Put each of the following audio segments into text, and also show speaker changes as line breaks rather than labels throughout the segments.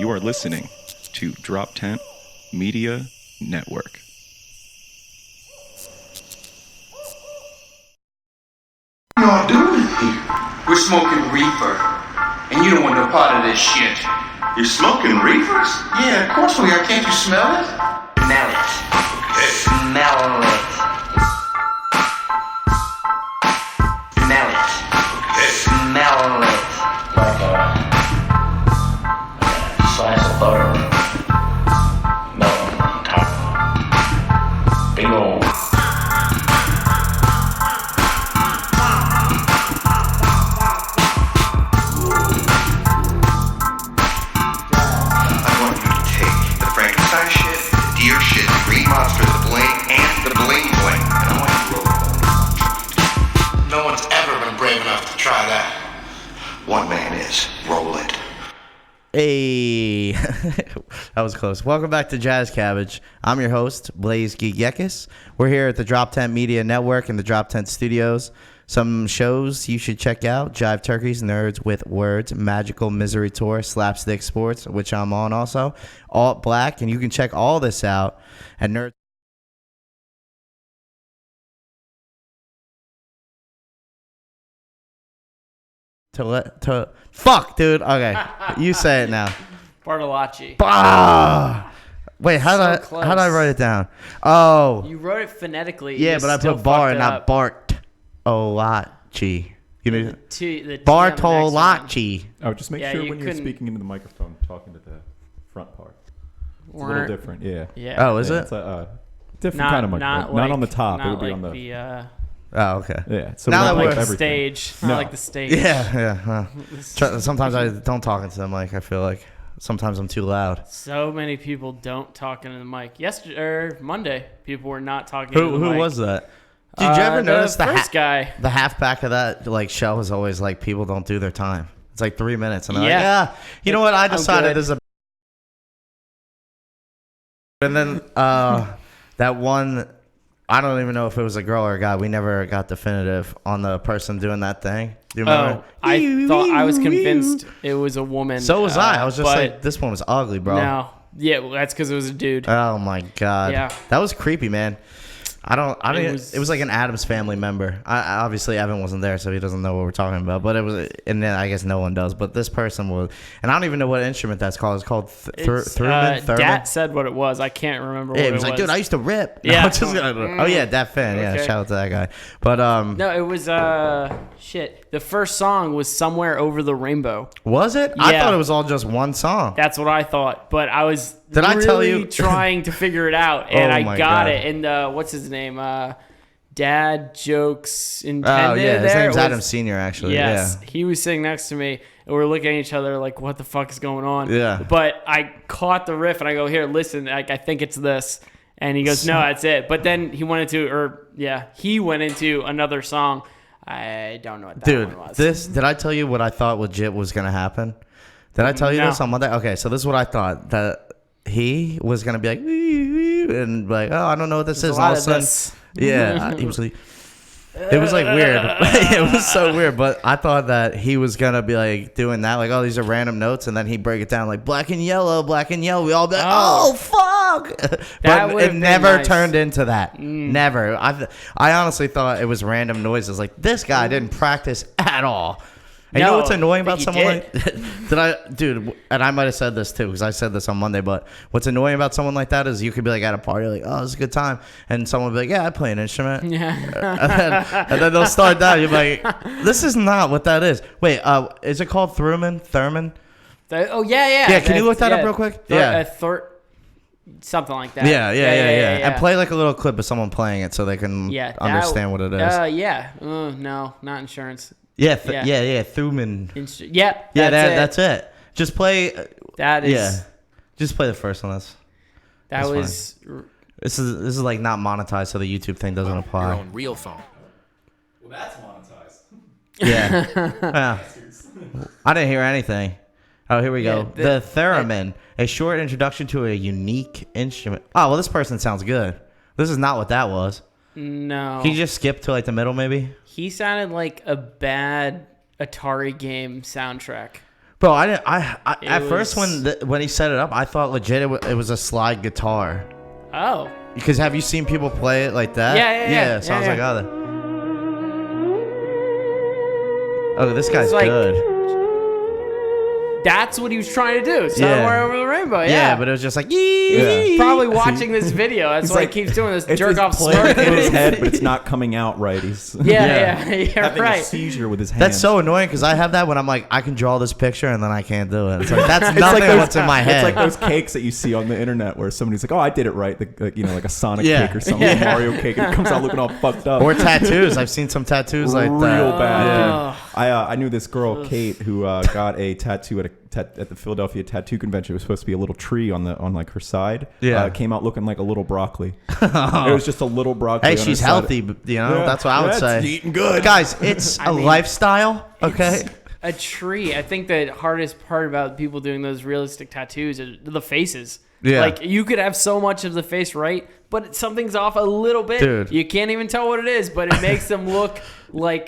You are listening to DropTent Media Network.
What y'all doing here? We're smoking reefer, and you don't want no part of this shit.
You're smoking reefers?
Yeah, of course we are. Can't you smell it?
Smell it.
Okay.
Smell it. Smell it.
Okay.
Smell it. Like a slice of butter melting on top. Big old.
Deer shit, the green monster, the bling, and the bling bling. And I want you to roll.
No one's ever been brave enough to try that.
One man is. Roll it.
Hey, that was close. Welcome back to Jazz Cabbage. I'm your host, Blaise Gegeckas. We're here at the DropTent Media Network in the DropTent Studios. Some shows you should check out: Jive Turkeys, Nerds with Words, Magical Misery Tour, Slapstick Sports, which I'm on also, Alt Black, and you can check all this out at Nerds. Fuck, dude. Okay, you say it now.
Bartolacci.
Wait, how did I write it down? Oh,
You wrote it phonetically.
yeah,
you
but I
still
put bar
fucked
and
it
not
up. The
Bartolacci. You know,
T on the next
Bartolacci.
Oh, just make
Yeah,
sure
you
when you're
couldn't-
speaking into the microphone, talking to the front part. It's a
one.
little different, yeah.
Yeah.
Oh, is
Yeah,
it?
It's a different
Not,
kind of microphone. Not on the top. It would be on the.
Oh, okay.
Yeah. So
Now
we
that
don't
we're-
like
the
everything.
stage.
No.
Not like the stage.
Yeah. Sometimes I don't talk into the mic. I feel like sometimes I'm too loud.
So many people don't talk into the mic. Yesterday or Monday, people were not talking into the
Who
mic.
was that? Did you ever notice
the first guy?
The half back of that like show is always like people don't do their time. It's like 3 minutes, and they're
Yeah.
like, you know what? I
I'm
decided
good.
this is a. And then that one, I don't even know if it was a girl or a guy. We never got definitive on the person doing that thing. Do you remember?
Oh, I was convinced it was a woman.
So was I. I was just
but
like, this one was ugly, bro.
No. Yeah, well, that's because it was a dude.
Oh my god.
Yeah.
That was creepy, man. I didn't.
was-
It was like an Addams Family member. I obviously Evan wasn't there, so he doesn't know what we're talking about. But it was, and then I guess no one does. But this person was, and I don't even know what instrument that's called. It's called theremin.
Dat said what it was. I can't remember what
Yeah,
it
he was like, dude, I used to rip.
Yeah.
Oh yeah, that fan. Yeah,
Okay.
shout out to that guy. But
No, it was shit. The first song was Somewhere Over the Rainbow.
was it? I
Yeah.
thought it was all just one song.
That's what I thought, but I was
Did I tell you?
trying to figure it out, and
Oh
I
my
got
God.
it. And what's his name? Dad Jokes Intended.
Oh yeah, his
there
name's
was-
Adam Senior actually.
Yes,
Yeah.
he was sitting next to me, and we're looking at each other like, "What the fuck is going on?"
Yeah.
But I caught the riff, and I go, "Here, listen. I think it's this." And he goes, "No, that's it." But then he went into another song. I don't know what that
Dude,
one was.
did I tell you what I thought legit was gonna happen? Did I tell you
No.
this on Monday? Okay, so this is what I thought, that he was gonna be like, "Wee, wee," and like, oh, I don't know what this
There's
is.
a
And all
lot
of a
of
sudden,
this.
yeah, he was like, it was like weird. It was so weird, but I thought that he was gonna be like doing that, like, oh, these are random notes, and then he'd break it down like black and yellow. We all be like, oh fuck.
That
But
would've
it
been
never
nice.
turned into that. Never. I honestly thought it was random noises. Like, this guy didn't practice at all. And you know
No,
what's annoying about
but you
someone
did.
like dude, and I might have said this too because I said this on Monday, but what's annoying about someone like that is you could be like at a party like, oh, it's a good time, and someone will be like, yeah, I play an instrument.
Yeah.
and then they'll start that. You're like, this is not what that is. Wait, is it called Thurman?
Oh yeah.
Yeah, can you look that up real quick? Yeah.
Something like that.
Yeah. And play like a little clip of someone playing it so they can understand what it is.
Yeah. No, not insurance.
Yeah,
yeah.
Thurman.
Yeah.
Yeah,
That's
that's it. Just play.
That is.
Yeah, just play the first one.
That
that's
was.
This is like not monetized, so the YouTube thing doesn't apply.
Your own real phone.
Well, that's monetized.
Yeah. Yeah. I didn't hear anything. Oh, here we go.
Yeah,
The theremin, a short introduction to a unique instrument. Oh, well, this person sounds good. This is not what that was.
No.
Can you just skip to like the middle, maybe?
He sounded like a bad Atari game soundtrack.
Bro, I didn't. At
It
first
was-
when he set it up, I thought legit it was a slide guitar.
Oh.
Because have you seen people play it like that?
Yeah.
So I was
Yeah,
like, oh, this guy's
It's like-
good.
That's what he was trying to do. Somewhere over the rainbow.
Yeah, but it was just like, yee.
Probably watching this video. That's why
like-
he keeps doing this
It's
jerk off
playing
smirk.
in his head, but it's not coming out right. He's
Yeah,
having a
right.
seizure with his hands.
That's so annoying because I have that when I'm like, I can draw this picture and then I can't do it. It's like that's
It's
nothing
like those-
what's in my head.
It's like those cakes that you see on the internet where somebody's like, "Oh, I did it right," like a Sonic
Yeah.
cake or something, a Mario cake, and it comes out looking all fucked up.
Or tattoos. I've seen some tattoos like
real
that.
bad.
Yeah.
Dude. I knew this girl, Kate, who got a tattoo at the Philadelphia Tattoo Convention. It was supposed to be a little tree on like her side.
Yeah.
Came out looking like a little broccoli. It was just a little broccoli.
Hey,
on her
she's
side.
healthy. You know,
Yeah.
that's what I would
Yeah,
say.
it's eating good.
Guys, it's a
mean,
lifestyle. Okay.
It's a tree. I think the hardest part about people doing those realistic tattoos are the faces.
Yeah.
Like you could have so much of the face right, but something's off a little bit.
Dude.
You can't even tell what it is, but it makes them look like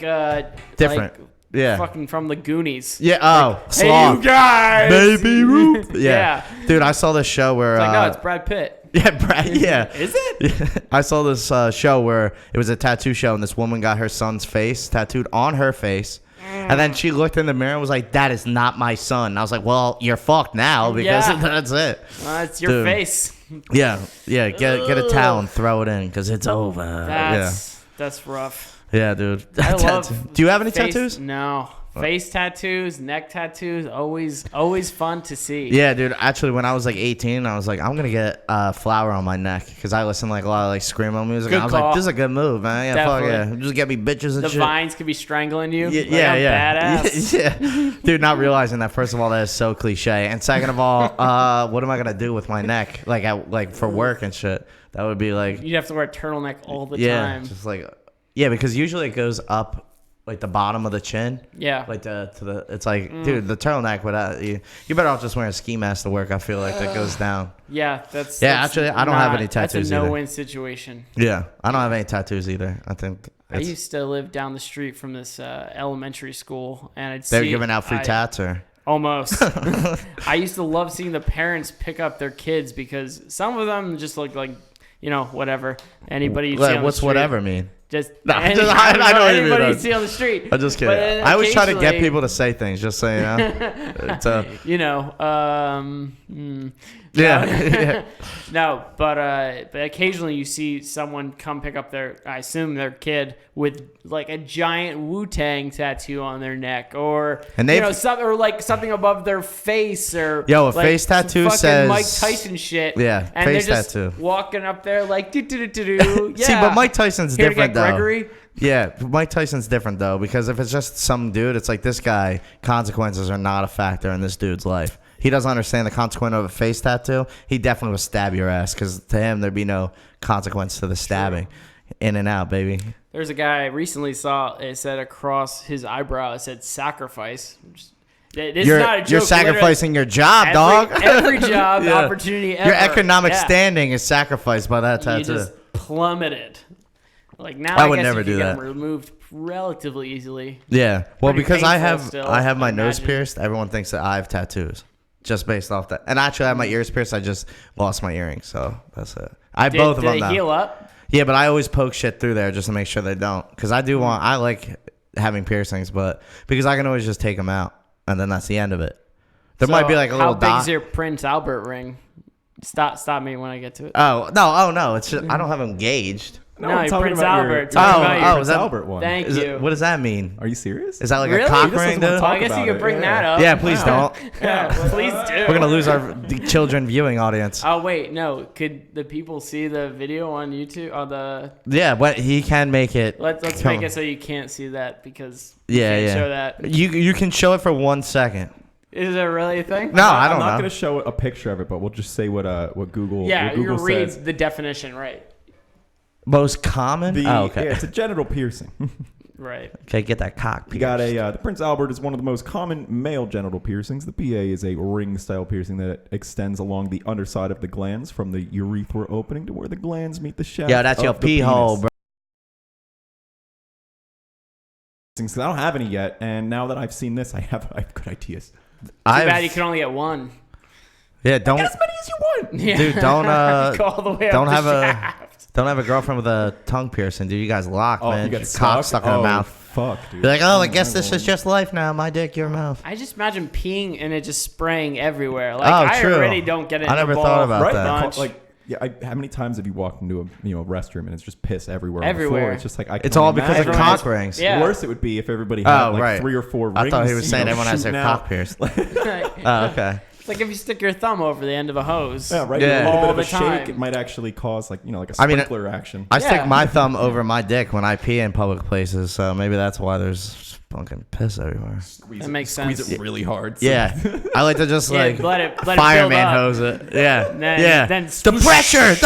Different.
like
Yeah.
fucking from the Goonies.
Yeah. Oh,
Hey,
sloth.
you guys.
Baby Ruth. Yeah.
Yeah.
Dude, I saw this show where.
It's like, no, it's Brad Pitt.
Yeah, Brad. Yeah.
Is it?
I saw this show where it was a tattoo show, and this woman got her son's face tattooed on her face. And then she looked in the mirror and was like, "That is not my son." And I was like, "Well, you're fucked now because
Yeah.
that's it."
It's your
Dude.
face.
Yeah. Get a towel and throw it in because it's over.
That's rough.
Yeah, dude.
I love
Do you have any
face-
tattoos?
No. Face tattoos, neck tattoos, always fun to see.
Yeah, dude. Actually, when I was like 18, I was like, I'm gonna get a flower on my neck because I listen like a lot of like screamo music.
Good
And I was
call.
like, this is a good move, man. Yeah, fuck
Definitely.
yeah. Just get me bitches and
The
shit.
vines could be strangling you.
Yeah,
Like,
yeah,
I'm
yeah.
badass.
Yeah. Dude, not realizing that, first of all, that is so cliche. And second of all, what am I going to do with my neck? Like for work and shit. That would be like,
You'd have to wear a turtleneck all the
yeah,
time.
just like, yeah, because usually it goes up like the bottom of the chin.
Yeah.
Like it's like, dude, the turtleneck, you better off just wearing a ski mask to work. I feel like that goes down.
Yeah, that's
Actually, I don't have any
That's
tattoos
a
either.
no-win situation.
Yeah. I don't have any tattoos either. I think
I used to live down the street from this elementary school, and I'd
they're
see
giving out free tats or.
Almost. I used to love seeing the parents pick up their kids because some of them just look like, whatever. Anybody you see on the
What's
street.
whatever mean?
Just
No,
I
just- I know what you mean,
anybody
though.
you see on the street.
I'm just kidding.
But then
I always try to get
occasionally,
people to say things just so you know. It's yeah.
No, but occasionally you see someone come pick up I assume their kid with like a giant Wu-Tang tattoo on their neck, or
And they've-
something above their face, or
Yo, a
like
face tattoo
fucking
says-
Mike Tyson shit.
Yeah,
and
face
they're just
tattoo.
walking up there like do. Yeah.
See, but Mike Tyson's
Here to
different
get
though.
Gregory.
Yeah, Mike Tyson's different though because if it's just some dude, it's like this guy. Consequences are not a factor in this dude's life. He doesn't understand the consequence of a face tattoo. He definitely will stab your ass because to him there'd be no consequence to the stabbing. In and out, baby.
There's a guy I recently saw. It said across his eyebrow, it said sacrifice. This is not a joke.
You're sacrificing your job, dog.
Every job
Yeah.
opportunity ever.
Your economic
Yeah.
standing is sacrificed by that
You
tattoo.
just plummeted. Like now,
I would
guess
never
you
do
can get
that.
them removed relatively easily.
Yeah, well,
Pretty
because I
painful
have
still,
I have my
I
nose
imagine.
pierced. Everyone thinks that I have tattoos, just based off that. And actually, I have my ears pierced. I just lost my earrings, so that's it. I have both of
Did
them
they
now.
heal up?
Yeah, but I always poke shit through there just to make sure they don't, because I do want. I like having piercings, but because I can always just take them out, and then that's the end of it. There might be like a little
How big's
dot.
your Prince Albert ring? Stop me when I get to it.
Oh no! It's just I don't have them gauged.
No,
I'm
you're
talking
Prince
about
Albert.
Your,
Talking about your
is
Prince
that-
Albert one.
Thank
Is
you.
it, what does that mean?
Are you serious?
Is that like
Really?
a cock
He just
ring,
doesn't wanna
dude?
Well, I
talk
guess you
about
could
it.
bring that
Yeah.
up.
Yeah, please don't.
Yeah, please do.
We're gonna lose the children viewing audience.
Oh wait, no. Could the people see the video on YouTube? On the
Yeah, but he can make it.
let's
come-
make it so you can't see that because you
Yeah,
can't
yeah.
show that.
You can show it for 1 second.
Is it really a thing?
No, I don't
I'm not
know.
going to show a picture of it, but we'll just say what Google
Yeah,
what
you
Google
read
says.
the definition right.
Most common.
Yeah,
okay.
it's a genital piercing.
Right.
Okay, get that cock.
You got the Prince Albert is one of the most common male genital piercings. The PA is a ring-style piercing that extends along the underside of the glands from the urethra opening to where the glands meet the shaft.
Yo, that's your
of the
pee hole,
penis.
bro.
Because I don't have any yet, and now that I've seen this, I have good ideas.
Too bad you can only get one.
Yeah, don't.
Get as many as you want.
Yeah.
Dude, don't
Go all the way
don't
up
have
the
a
shaft.
don't have a girlfriend with a tongue piercing, dude. You guys lock,
Oh,
man.
you got
Your cock stuck in her mouth.
Fuck, dude.
You're like, oh, I guess this is just life now. My dick, your mouth.
I just imagine peeing and it just spraying everywhere. Like
Oh,
I
true.
already don't get it.
I
in the
never
ball
thought about
a
that.
bunch.
Like, yeah, how many times have you walked into a restroom and it's just piss everywhere?
Everywhere.
On the floor? It's just like
It's all because of
Everyone
cock
has-
rings.
Yeah.
Worse it would be if everybody had
right.
3 or 4 rings.
I thought he was saying everyone has their
shooting
cock
out.
pierced. Oh, okay.
It's like if you stick your thumb over the end of a hose.
Yeah, right.
Yeah.
A little
All
bit of
the
a
time.
shake, it might actually cause like a
I mean,
sprinkler action.
I
Yeah.
stick my thumb over my dick when I pee in public places, so maybe that's why there's fucking piss everywhere.
That makes sense.
Squeeze it really hard. so-
Yeah, I like to just
Yeah,
like
let it build
fireman
up.
hose it. Yeah,
Then-
yeah.
then
the pressure.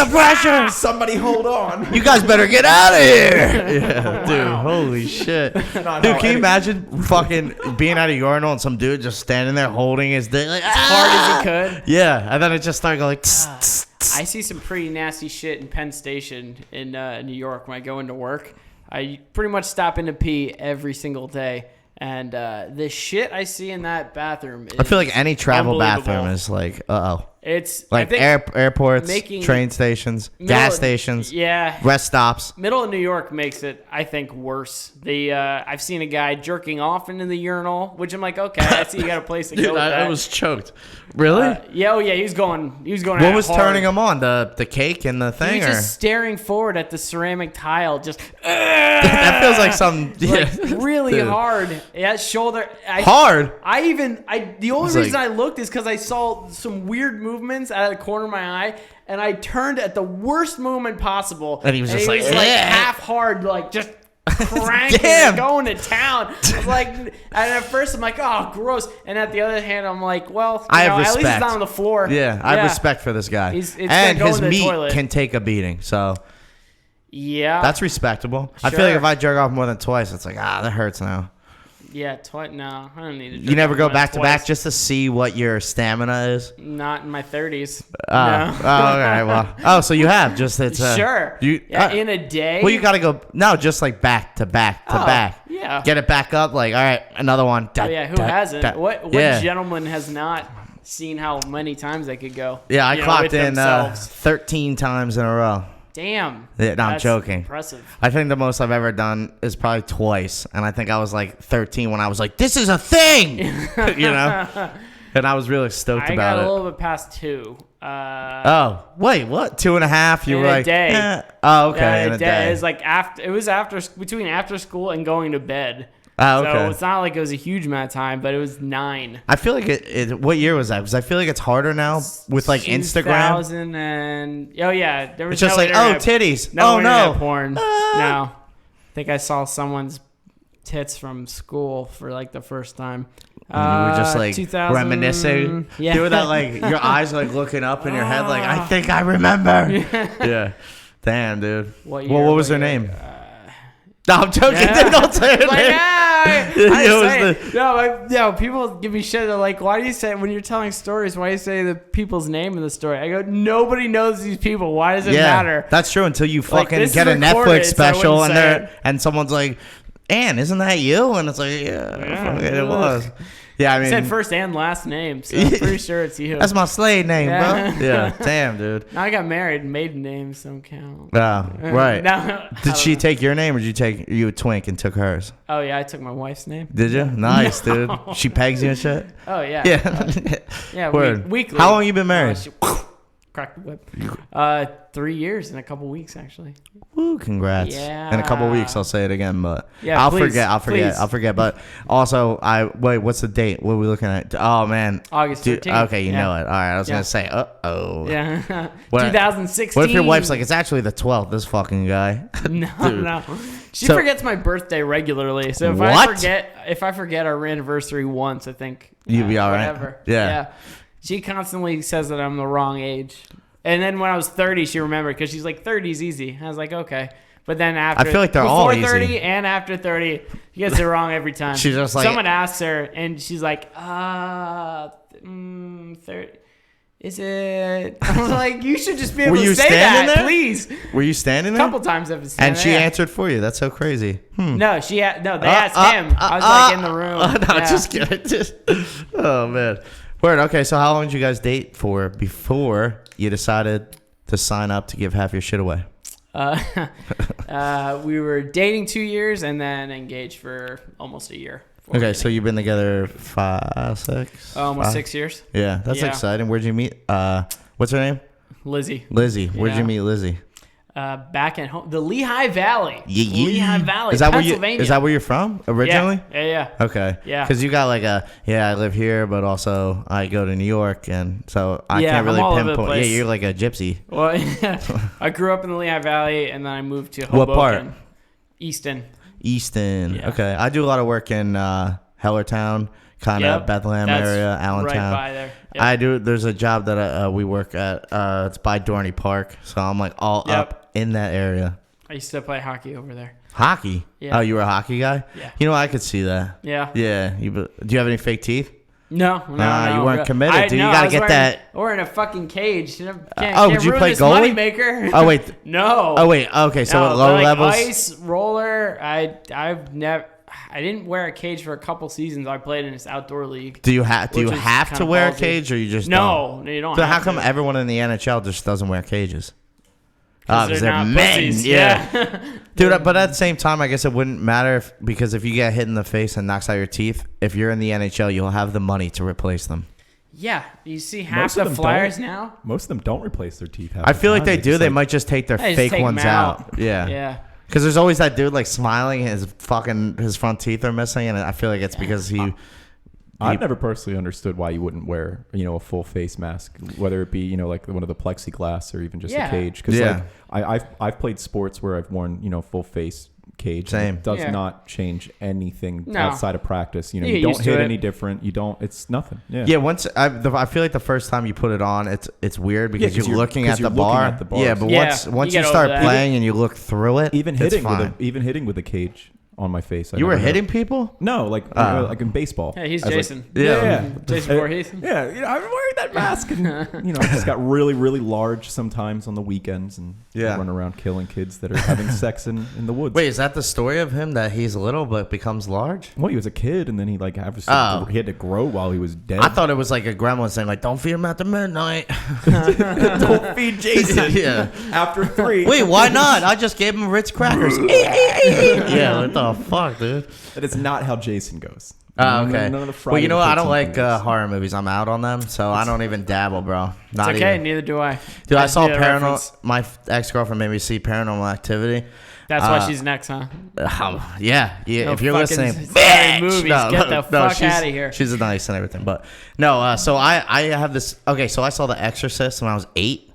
Somebody hold on.
You guys better get out of here. Yeah, dude. Holy shit. Dude, can you imagine fucking being at a urinal and some dude just standing there holding his dick like
Hard as he could.
Yeah, and then it just started going like. Tss, tss, tss.
I see some pretty nasty shit in Penn Station in New York when I go into work. I pretty much stop in to pee every single day. And the shit I see in that bathroom is
I feel like any travel
unbelievable.
bathroom is like,
It's I
like
think
airports,
making-
train stations,
middle-
gas stations,
Yeah.
rest stops.
Middle of New York makes it, I think, worse. I've seen a guy jerking off into the urinal, which I'm like, okay, I see you got a place to go with that.
I was choked. Really?
Yeah, he was going.
What
at it
was
hard.
turning him on? The cake and the
He
thing,
was
or
just staring forward at the ceramic tile, just
that feels like some
like
yeah.
really
Dude.
hard. Yeah, shoulder.
Hard.
The only
It's
reason
like-
I looked is because I saw some weird movements out of the corner of my eye, and I turned at the worst moment possible.
And he was just like, "Yeah."
half hard, like just cranking,
Damn.
and going to town. I was like, and at first I'm like, oh, gross. And at the other hand, I'm like, well,
I have
at least
respect.
it's not on the floor.
Yeah, I have respect for this guy.
It's
and
gonna go
his
in the
meat
toilet.
can take a beating, so
Yeah,
that's respectable. I feel
Sure.
like if I jerk off more than twice, it's like that hurts now.
yeah. No, I don't need to.
You never
jerk
go
off
back to back
twice.
just to see what your stamina is.
Not in my 30s.
Oh,
No.
okay. Well, so you have just it's
Sure.
You
in a day.
well, you got to go no, just like back to back to
Oh,
back.
yeah.
Get it back up. Like all right, another one.
Oh, yeah, who hasn't? What
yeah.
gentleman has not seen how many times they could go?
Yeah, I
you know,
clocked
with
in
themselves?
13 times in a row.
Damn.
Yeah, no, I'm
That's
joking.
Impressive.
I think the most I've ever done is probably twice, and I think I was like 13 when I was like, "This is a thing," you know. And I was really stoked
I
about
got
it.
a little bit past 2.
Oh, wait, what? 2.5? You
In
were
a
like,
day.
eh. Oh, okay, in a day.
It was like between after school and going to bed.
Oh,
So
okay.
it's not like it was a huge amount of time, but it was 9.
I feel like what year was that? Because I feel like it's harder now with like Instagram.
2000 and oh yeah, there was
It's just
no
like,
internet,
oh, titties.
no
Oh,
internet
no.
porn. No, I think I saw someone's tits from school for like the first time.
And you were just like
2000
reminiscing.
Yeah.
Doing that like your eyes like looking up in your head like, I think I remember. Yeah. Damn, dude.
What
Well,
year?
what was her
What year?
name? No, I'm joking.
Yeah.
Don't say her
Like,
name.
I
It
say
was
it. No, people give me shit. They're like, why do you say, when you're telling stories, why do you say the people's name in the story? I go, nobody knows these people. Why does it matter?
That's true until you
Like,
fucking
this
get a
is recorded,
Netflix
so I
special
wouldn't
and
say
and someone's like, Ann, isn't that you? And it's like, yeah, fuck it was. Yeah, I
I
mean,
said first and last name, so I'm pretty sure it's you.
that's my slave name,
Yeah.
bro. Yeah, damn, dude.
Now I got married. Maiden names don't count.
Oh, right.
Now,
Did she take your name or did you take you a twink and took hers?
Oh yeah, I took my wife's name.
Did you? Nice, dude. She pegs you and shit.
Oh yeah.
Yeah.
Yeah.
Word.
Weekly.
How long you been married?
Crack the whip. 3 years in a couple weeks actually.
Woo, congrats.
Yeah.
In a couple weeks, I'll say it again, but
Yeah,
I'll
please,
forget. But also, wait, what's the date? What are we looking at? Oh, man.
August
Dude,
13th.
okay, you
Yeah.
know it. All right, I was
Yeah.
going to say, uh-oh.
Yeah.
What-
2016.
What if your wife's like, it's actually the 12th, this fucking guy?
No,
Dude.
no. She
So-
forgets my birthday regularly. So
What?
if I forget our anniversary once, I think
You'd be all right.
whatever.
Yeah.
She constantly says that I'm the wrong age. And then when I was 30, she remembered because she's like, 30's easy. I was like, okay. But then after,
I feel like they're all
before 30
easy.
and after 30, she gets it wrong every time.
She's just like-
someone asks her, and she's like, 30. is it? I was like, you should just be able
Were
to
you
say
standing
that,
there?
please.
Were you standing
A
there?
couple times I've been standing
And she
there.
answered for you. That's so crazy.
No, they asked him. I was like in the room.
No,
Yeah.
just kidding. Oh man. Word. Okay, so how long did you guys date for before you decided to sign up to give half your shit away?
We were dating 2 years and then engaged for almost a year.
Okay, so you've been together 5, 6?
Almost
5?
6 years.
Yeah, that's
Yeah.
exciting. Where'd you meet? What's her name?
Lizzie.
Lizzie. Where'd
Yeah.
you meet Lizzie?
Back at home, the Lehigh Valley.
Yeah.
Lehigh Valley,
Is that
Pennsylvania.
where you're from originally?
Yeah.
Okay.
Yeah.
Because you got like I live here, but also I go to New York, and so I
Yeah,
can't really
I'm all over the
pinpoint.
place.
Yeah, you're like a gypsy.
Well, I grew up in the Lehigh Valley, and then I moved to
What
Hoboken.
part?
Easton.
Easton.
Yeah.
Okay. I do a lot of work in Hellertown, kind of
Yep.
Bethlehem
That's
area, Allentown.
Right by there. Yep.
I do. There's a job that we work at. It's by Dorney Park, so I'm like all
Yep.
up in that area.
I used to play hockey over there.
Hockey.
Yeah.
Oh, you were a hockey guy.
Yeah.
You know, I could see that.
Yeah.
Yeah. Do you have any fake teeth?
No,
Nah,
no.
you weren't committed, dude. You
I
gotta
was
get
wearing-
that-
Or in a fucking cage. You know,
oh,
can't
did you
ruin
play
this
goalie?
moneymaker.
Oh wait.
No.
Oh wait. Okay, so
No,
at lower
like
levels.
ice roller. I've never. I didn't wear a cage for a couple seasons. I played in this outdoor league.
Do you have
which is
to
kinda
wear a
ballsy.
cage, or you just
No, you don't.
So
have
how come
to.
everyone in the NHL just doesn't wear cages?
'Cause
Because
they're
they're
not
men.
pussies.
Yeah.
Yeah.
Dude, but at the same time, I guess it wouldn't matter because if you get hit in the face and knocks out your teeth, if you're in the NHL, you'll have the money to replace them.
Yeah, you see half
Most of
the
them
Flyers
don't.
now.
Most of them don't replace their teeth. half
I
the
feel like
time.
they do.
just,
They
like-
might just take their
They just
fake
take 'em
ones out. Yeah.
Yeah.
Because there's always that dude like smiling, his front teeth are missing, and I feel like it's because he.
I've never personally understood why you wouldn't wear, a full face mask, whether it be, like one of the plexiglass or even just
Yeah.
a cage. Because
Yeah.
I've played sports where I've worn, full face cage. and
Same.
It does
Yeah.
not change anything
No.
outside of practice. You
get
don't
used to
hit
it.
any different. You don't. It's nothing. Yeah.
Yeah, I feel like the first time you put it on, it's weird because
'cause
you're looking at the bar. Yeah, but
Yeah,
once
you
you
get
start
over that.
playing and you look through it,
Even
it's
hitting
fine.
with a cage on my face.
You were
never
hitting
know.
people?
No, like in baseball.
Yeah, he's
I was like-
Jason.
Yeah.
Jason Voorhees.
Yeah, I'm wearing that mask, and I just got really, really large sometimes on the weekends, and
Yeah.
run around killing kids that are having sex in the woods.
Wait, is that the story of him that he's little but becomes large?
Well, he was a kid, and then he
Oh.
he had to grow while he was dead.
I thought it was like a gremlin saying like, "Don't feed him after midnight."
Don't feed Jason.
Yeah.
After 3.
Wait, why not? I just gave him Ritz crackers. Yeah, what the fuck, dude?
That is not how Jason goes.
Oh, okay.
None of the
Well, you know what? I don't like
Friday the 13th
horror movies. I'm out on them, so I don't even dabble, bro. Not
It's okay.
even.
Neither do I.
Dude, I
just
saw
need a reference.
Paranormal. My ex-girlfriend made me see Paranormal Activity.
That's why she's next, huh?
Yeah.
No
if you're
fucking
listening,
scary
bitch!
movies. Get the fuck
she's-
outta here.
She's nice and everything, but no. So I have this. Okay, so I saw The Exorcist when I was 8.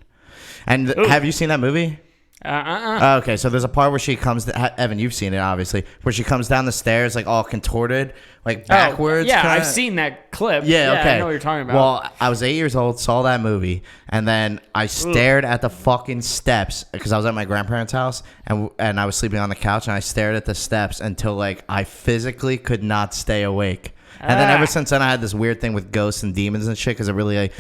And have you seen that movie? Okay, so there's a part where she comes. Evan, you've seen it obviously, where she comes down the stairs like all contorted, like backwards.
Yeah,
kinda.
I've seen that clip.
Yeah, okay.
I know what you're talking about.
Well, I was 8 years old, saw that movie, and then I stared at the fucking steps because I was at my grandparents' house, and I was sleeping on the couch, and I stared at the steps until like I physically could not stay awake. And then ever since then, I had this weird thing with ghosts and demons and shit because it really like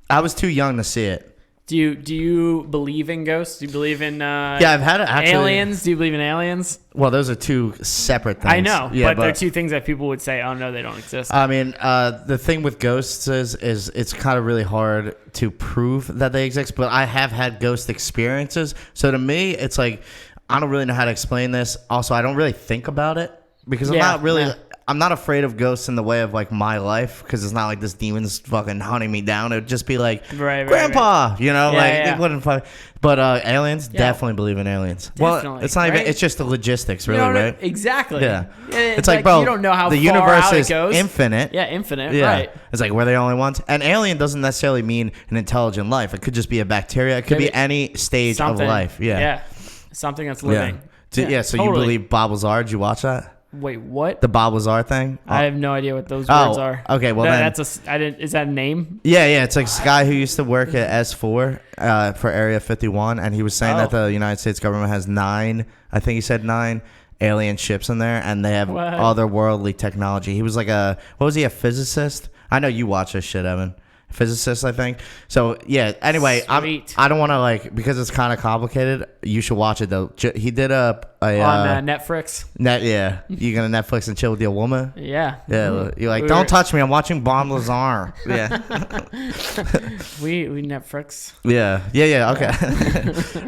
I was too young to see it.
Do you believe in ghosts? Do you believe in
Yeah, I've had it actually.
aliens? Do you believe in aliens?
Well, those are two separate things.
I know,
Yeah,
but they're two things that people would say, "Oh no, they don't exist."
I mean, the thing with ghosts is it's kind of really hard to prove that they exist, but I have had ghost experiences. So to me, it's like, I don't really know how to explain this. Also, I don't really think about it because I'm
Yeah,
not really...
yeah.
I'm not afraid of ghosts in the way of like my life because it's not like this demon's fucking hunting me down. It would just be like,
Right,
Grandpa, you know,
Yeah,
like
yeah.
it wouldn't. But aliens, definitely believe in aliens. Well,
Definitely,
it's not even.
right?
It's just the logistics,
You
really,
know what I-
right?
Exactly.
Yeah.
It's
like, bro,
you don't know how
the
far
universe
out
is
it goes.
infinite.
Yeah, infinite.
Yeah.
Right.
It's like we're the only ones. An alien doesn't necessarily mean an intelligent life. It could just be a bacteria. It could be
Maybe
any stage
Something.
of life. Yeah.
Yeah. Something that's living.
Yeah. So
totally.
you believe Bob Lazar? Did you watch that?
Wait, what?
The Bob Lazar thing?
I have no idea what those
Oh,
words are.
okay, well then-
is that a name?
Yeah. It's like this guy who used to work at S4 for Area 51, and he was saying that the United States government has 9, I think he said 9 alien ships in there, and they have
What?
otherworldly technology. He was like a physicist? I know you watch this shit, Evan. physicist, I think. So yeah. Anyway,
Sweet.
I don't want to like because it's kind of complicated. You should watch it though. He did
on Netflix.
Yeah. You gonna Netflix and chill with your woman?
Yeah.
Yeah. You're like, don't touch me. I'm watching Bomb Lazar. Yeah.
we Netflix.
Yeah. Okay.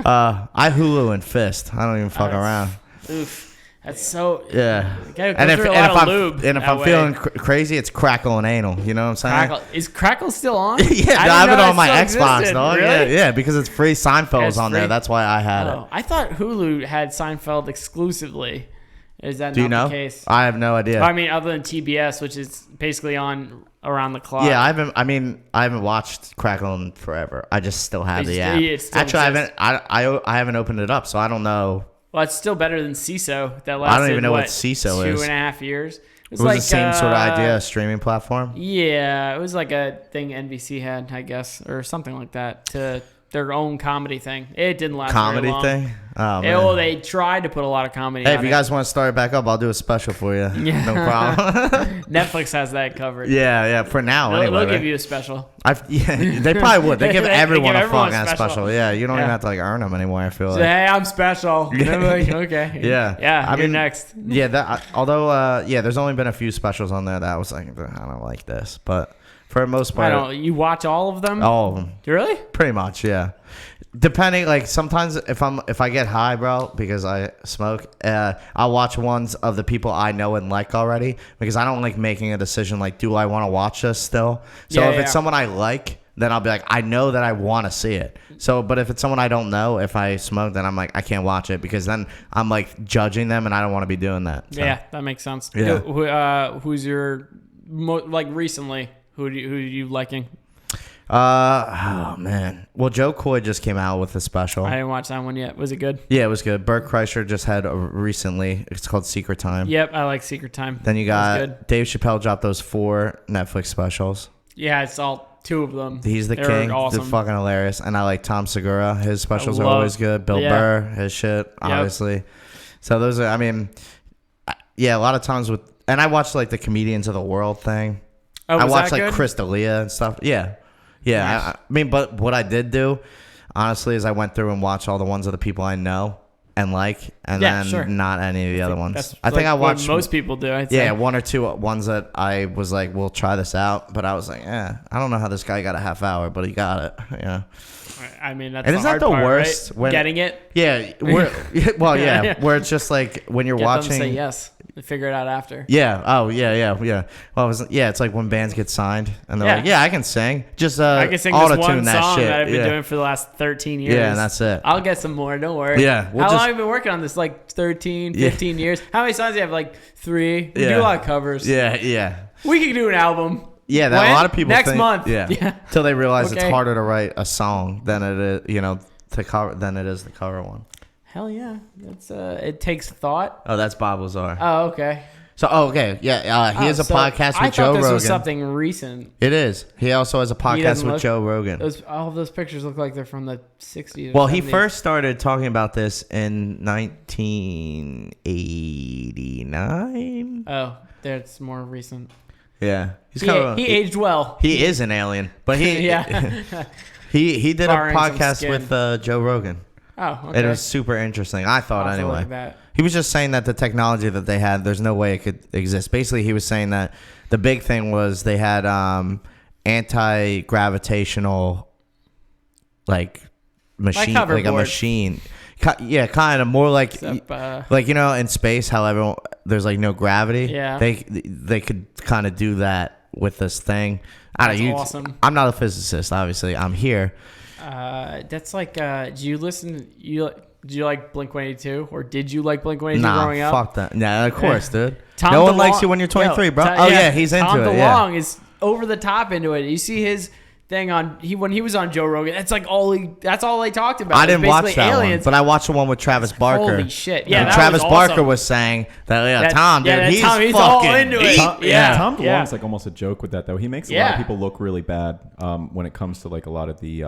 I Hulu and Fist. I don't even fuck around.
Oof. That's so.
Yeah.
And if
I'm feeling crazy, it's Crackle and Anal. You know what I'm saying?
Crackle. Is Crackle still on?
Yeah, I have it on my Xbox,
existed.
dog.
Really?
Yeah, because it's free. Seinfeld's on there.
free?
That's why I had it.
I thought Hulu had Seinfeld exclusively. Is that
Do you
not
know?
the case?
I have no idea.
I mean, other than TBS, which is basically on around the clock.
Yeah, I haven't watched Crackle in forever. I just still have the app. Actually, I haven't opened it up, so I don't know.
Well, it's still better than CISO. That lasted,
I don't even know what CISO is.
2.5 years.
It was like the same sort of idea, a streaming platform.
Yeah, it was like a thing NBC had, I guess, or something like that, to their own comedy thing. It didn't last very long.
Comedy thing? Oh, man.
They tried to put a lot of comedy
Hey,
on
if you guys want to start it back up, I'll do a special for you.
Yeah.
No problem.
Netflix has that covered.
Yeah, for now anyway.
They'll give you a special.
They probably would. They give everyone a fucking
special.
special. Yeah, you don't even have to like earn them anymore, I feel like.
Hey, I'm special. Okay.
Yeah.
Yeah, you're next.
Yeah, although there's only been a few specials on there that I was like, I don't like this. But for the most part.
You watch all of them?
All of them.
Really?
Pretty much, yeah. Depending, like sometimes if I get high, bro, because I smoke, I'll watch ones of the people I know and like already because I don't like making a decision like, do I want to watch this still? So if it's someone I like, then I'll be like, I know that I want to see it. So, but if it's someone I don't know, if I smoke, then I'm like, I can't watch it because then I'm like judging them and I don't want to be doing that. So.
Yeah, that makes sense.
Yeah.
Who's your recently? Who are you liking?
Oh man. Well, Joe Coy just came out with a special.
I didn't watch that one yet. Was it good?
Yeah, it was good. Bert Kreischer just had recently. It's called Secret Time.
Yep, I like Secret Time.
Then you got Dave Chappelle dropped those 4 Netflix specials.
Yeah, I saw 2 of them.
He's the
They're
king.
awesome.
They're fucking hilarious. And I like Tom Segura. His specials are always good. Bill Burr, his shit, obviously. So those are, a lot of times and I watch like the Comedians of the World thing.
Oh,
I watch
that
like
good?
Chris D'Elia and stuff. Yeah. Yeah.
Nice.
But what I did do, honestly, is I went through and watched all the ones of the people I know and like, and then not any of the other ones. I think I watched
what most people do. I'd say.
1 or 2 ones that I was like, we'll try this out. But I was like, I don't know how this guy got a half hour, but he got it. Yeah.
I mean, that's
and
the
isn't
hard
that the
part,
worst?
right?
When,
getting it?
Yeah. Where it's just like when you're watching.
Them to say yes. Figure it out after.
Yeah. Oh, yeah. Well, it's like when bands get signed and they're like, I can sing. Just
I can sing this one song that I've been doing for the last 13 years.
Yeah, and that's it.
I'll get some more. Don't worry.
Yeah.
How long have you been working on this? Like 13, 15 years? How many songs do you have? Like 3? We do a lot of covers.
Yeah.
We could do an album.
Yeah, a lot of people
next
think,
month.
Yeah. Till they realize it's harder to write a song than it is, to cover than it is the cover one.
Hell yeah. That's it takes thought.
Oh, that's Bob Lazar.
Oh, okay.
So, okay. Yeah, he has a podcast with Joe Rogan. I thought this was
something recent.
It is. He also has a podcast with Joe Rogan.
All of those pictures look like they're from the 60s.
Well,
70s.
he first started talking about this in 1989.
Oh, that's more recent.
Yeah.
He aged well.
He is an alien. But he he did a podcast with Joe Rogan.
Oh, okay.
It was super interesting. I thought anyway.
Look at that.
He was just saying that the technology that they had, there's no way it could exist. Basically, he was saying that the big thing was they had anti-gravitational machine, like a machine. Yeah, kind of more like in space. However, there's like no gravity.
Yeah,
they could kind of do that with this thing.
That's awesome.
I'm not a physicist, obviously. I'm here.
That's like. Do you listen? Do you like Blink-182, or did you like Blink-182 growing up?
Fuck that. Nah, of course, dude.
No
one likes you when you're 23, bro. He's into
Tom
it.
DeLonge is over the top into it. You see his thing when he was on Joe Rogan. That's like that's all they talked about.
I didn't watch that
aliens.
one, but I watched the one with Travis Barker.
Holy shit! Yeah,
and
that
Travis
was
Barker
awesome.
was saying that Tom, dude, he's
fucking
all
into it.
Tom DeLonge's like almost a joke with that though. He makes a lot of people look really bad when it comes to like a lot of the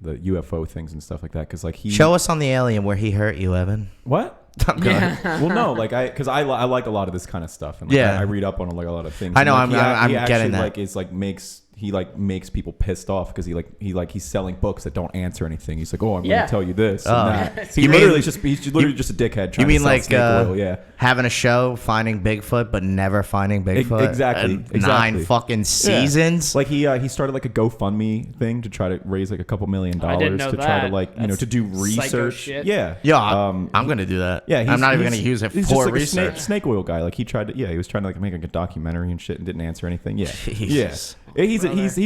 UFO things and stuff like that. Because
show us on the alien where he hurt you, Evan.
What? Well, no, because I like a lot of this kind of stuff, and I read up on like a lot of things.
I know.
And,
I'm
he
getting
actually,
that.
makes he like makes people pissed off because he's selling books that don't answer anything. He's like, oh, I'm
Yeah.
going to tell you this.
Oh.
And that.
You mean-
He's literally just a dickhead.
You
Trying
mean
to sell
like
snake oil. Yeah.
having a show finding Bigfoot but never finding Bigfoot?
Exactly.
And
Exactly.
9 fucking seasons.
Like he started like a GoFundMe thing to try to raise like a couple $1 million
I didn't know
to try to
that.
like
That's
to do
psycho
research.
shit.
Yeah.
Yeah, I'm gonna do that.
Yeah,
I'm not even
he's-
gonna use it
he's
for
just like
research.
a snake oil guy. Like he tried to, he was trying to like make like a documentary and shit and didn't answer anything. Yeah,
Jesus.
yeah. He's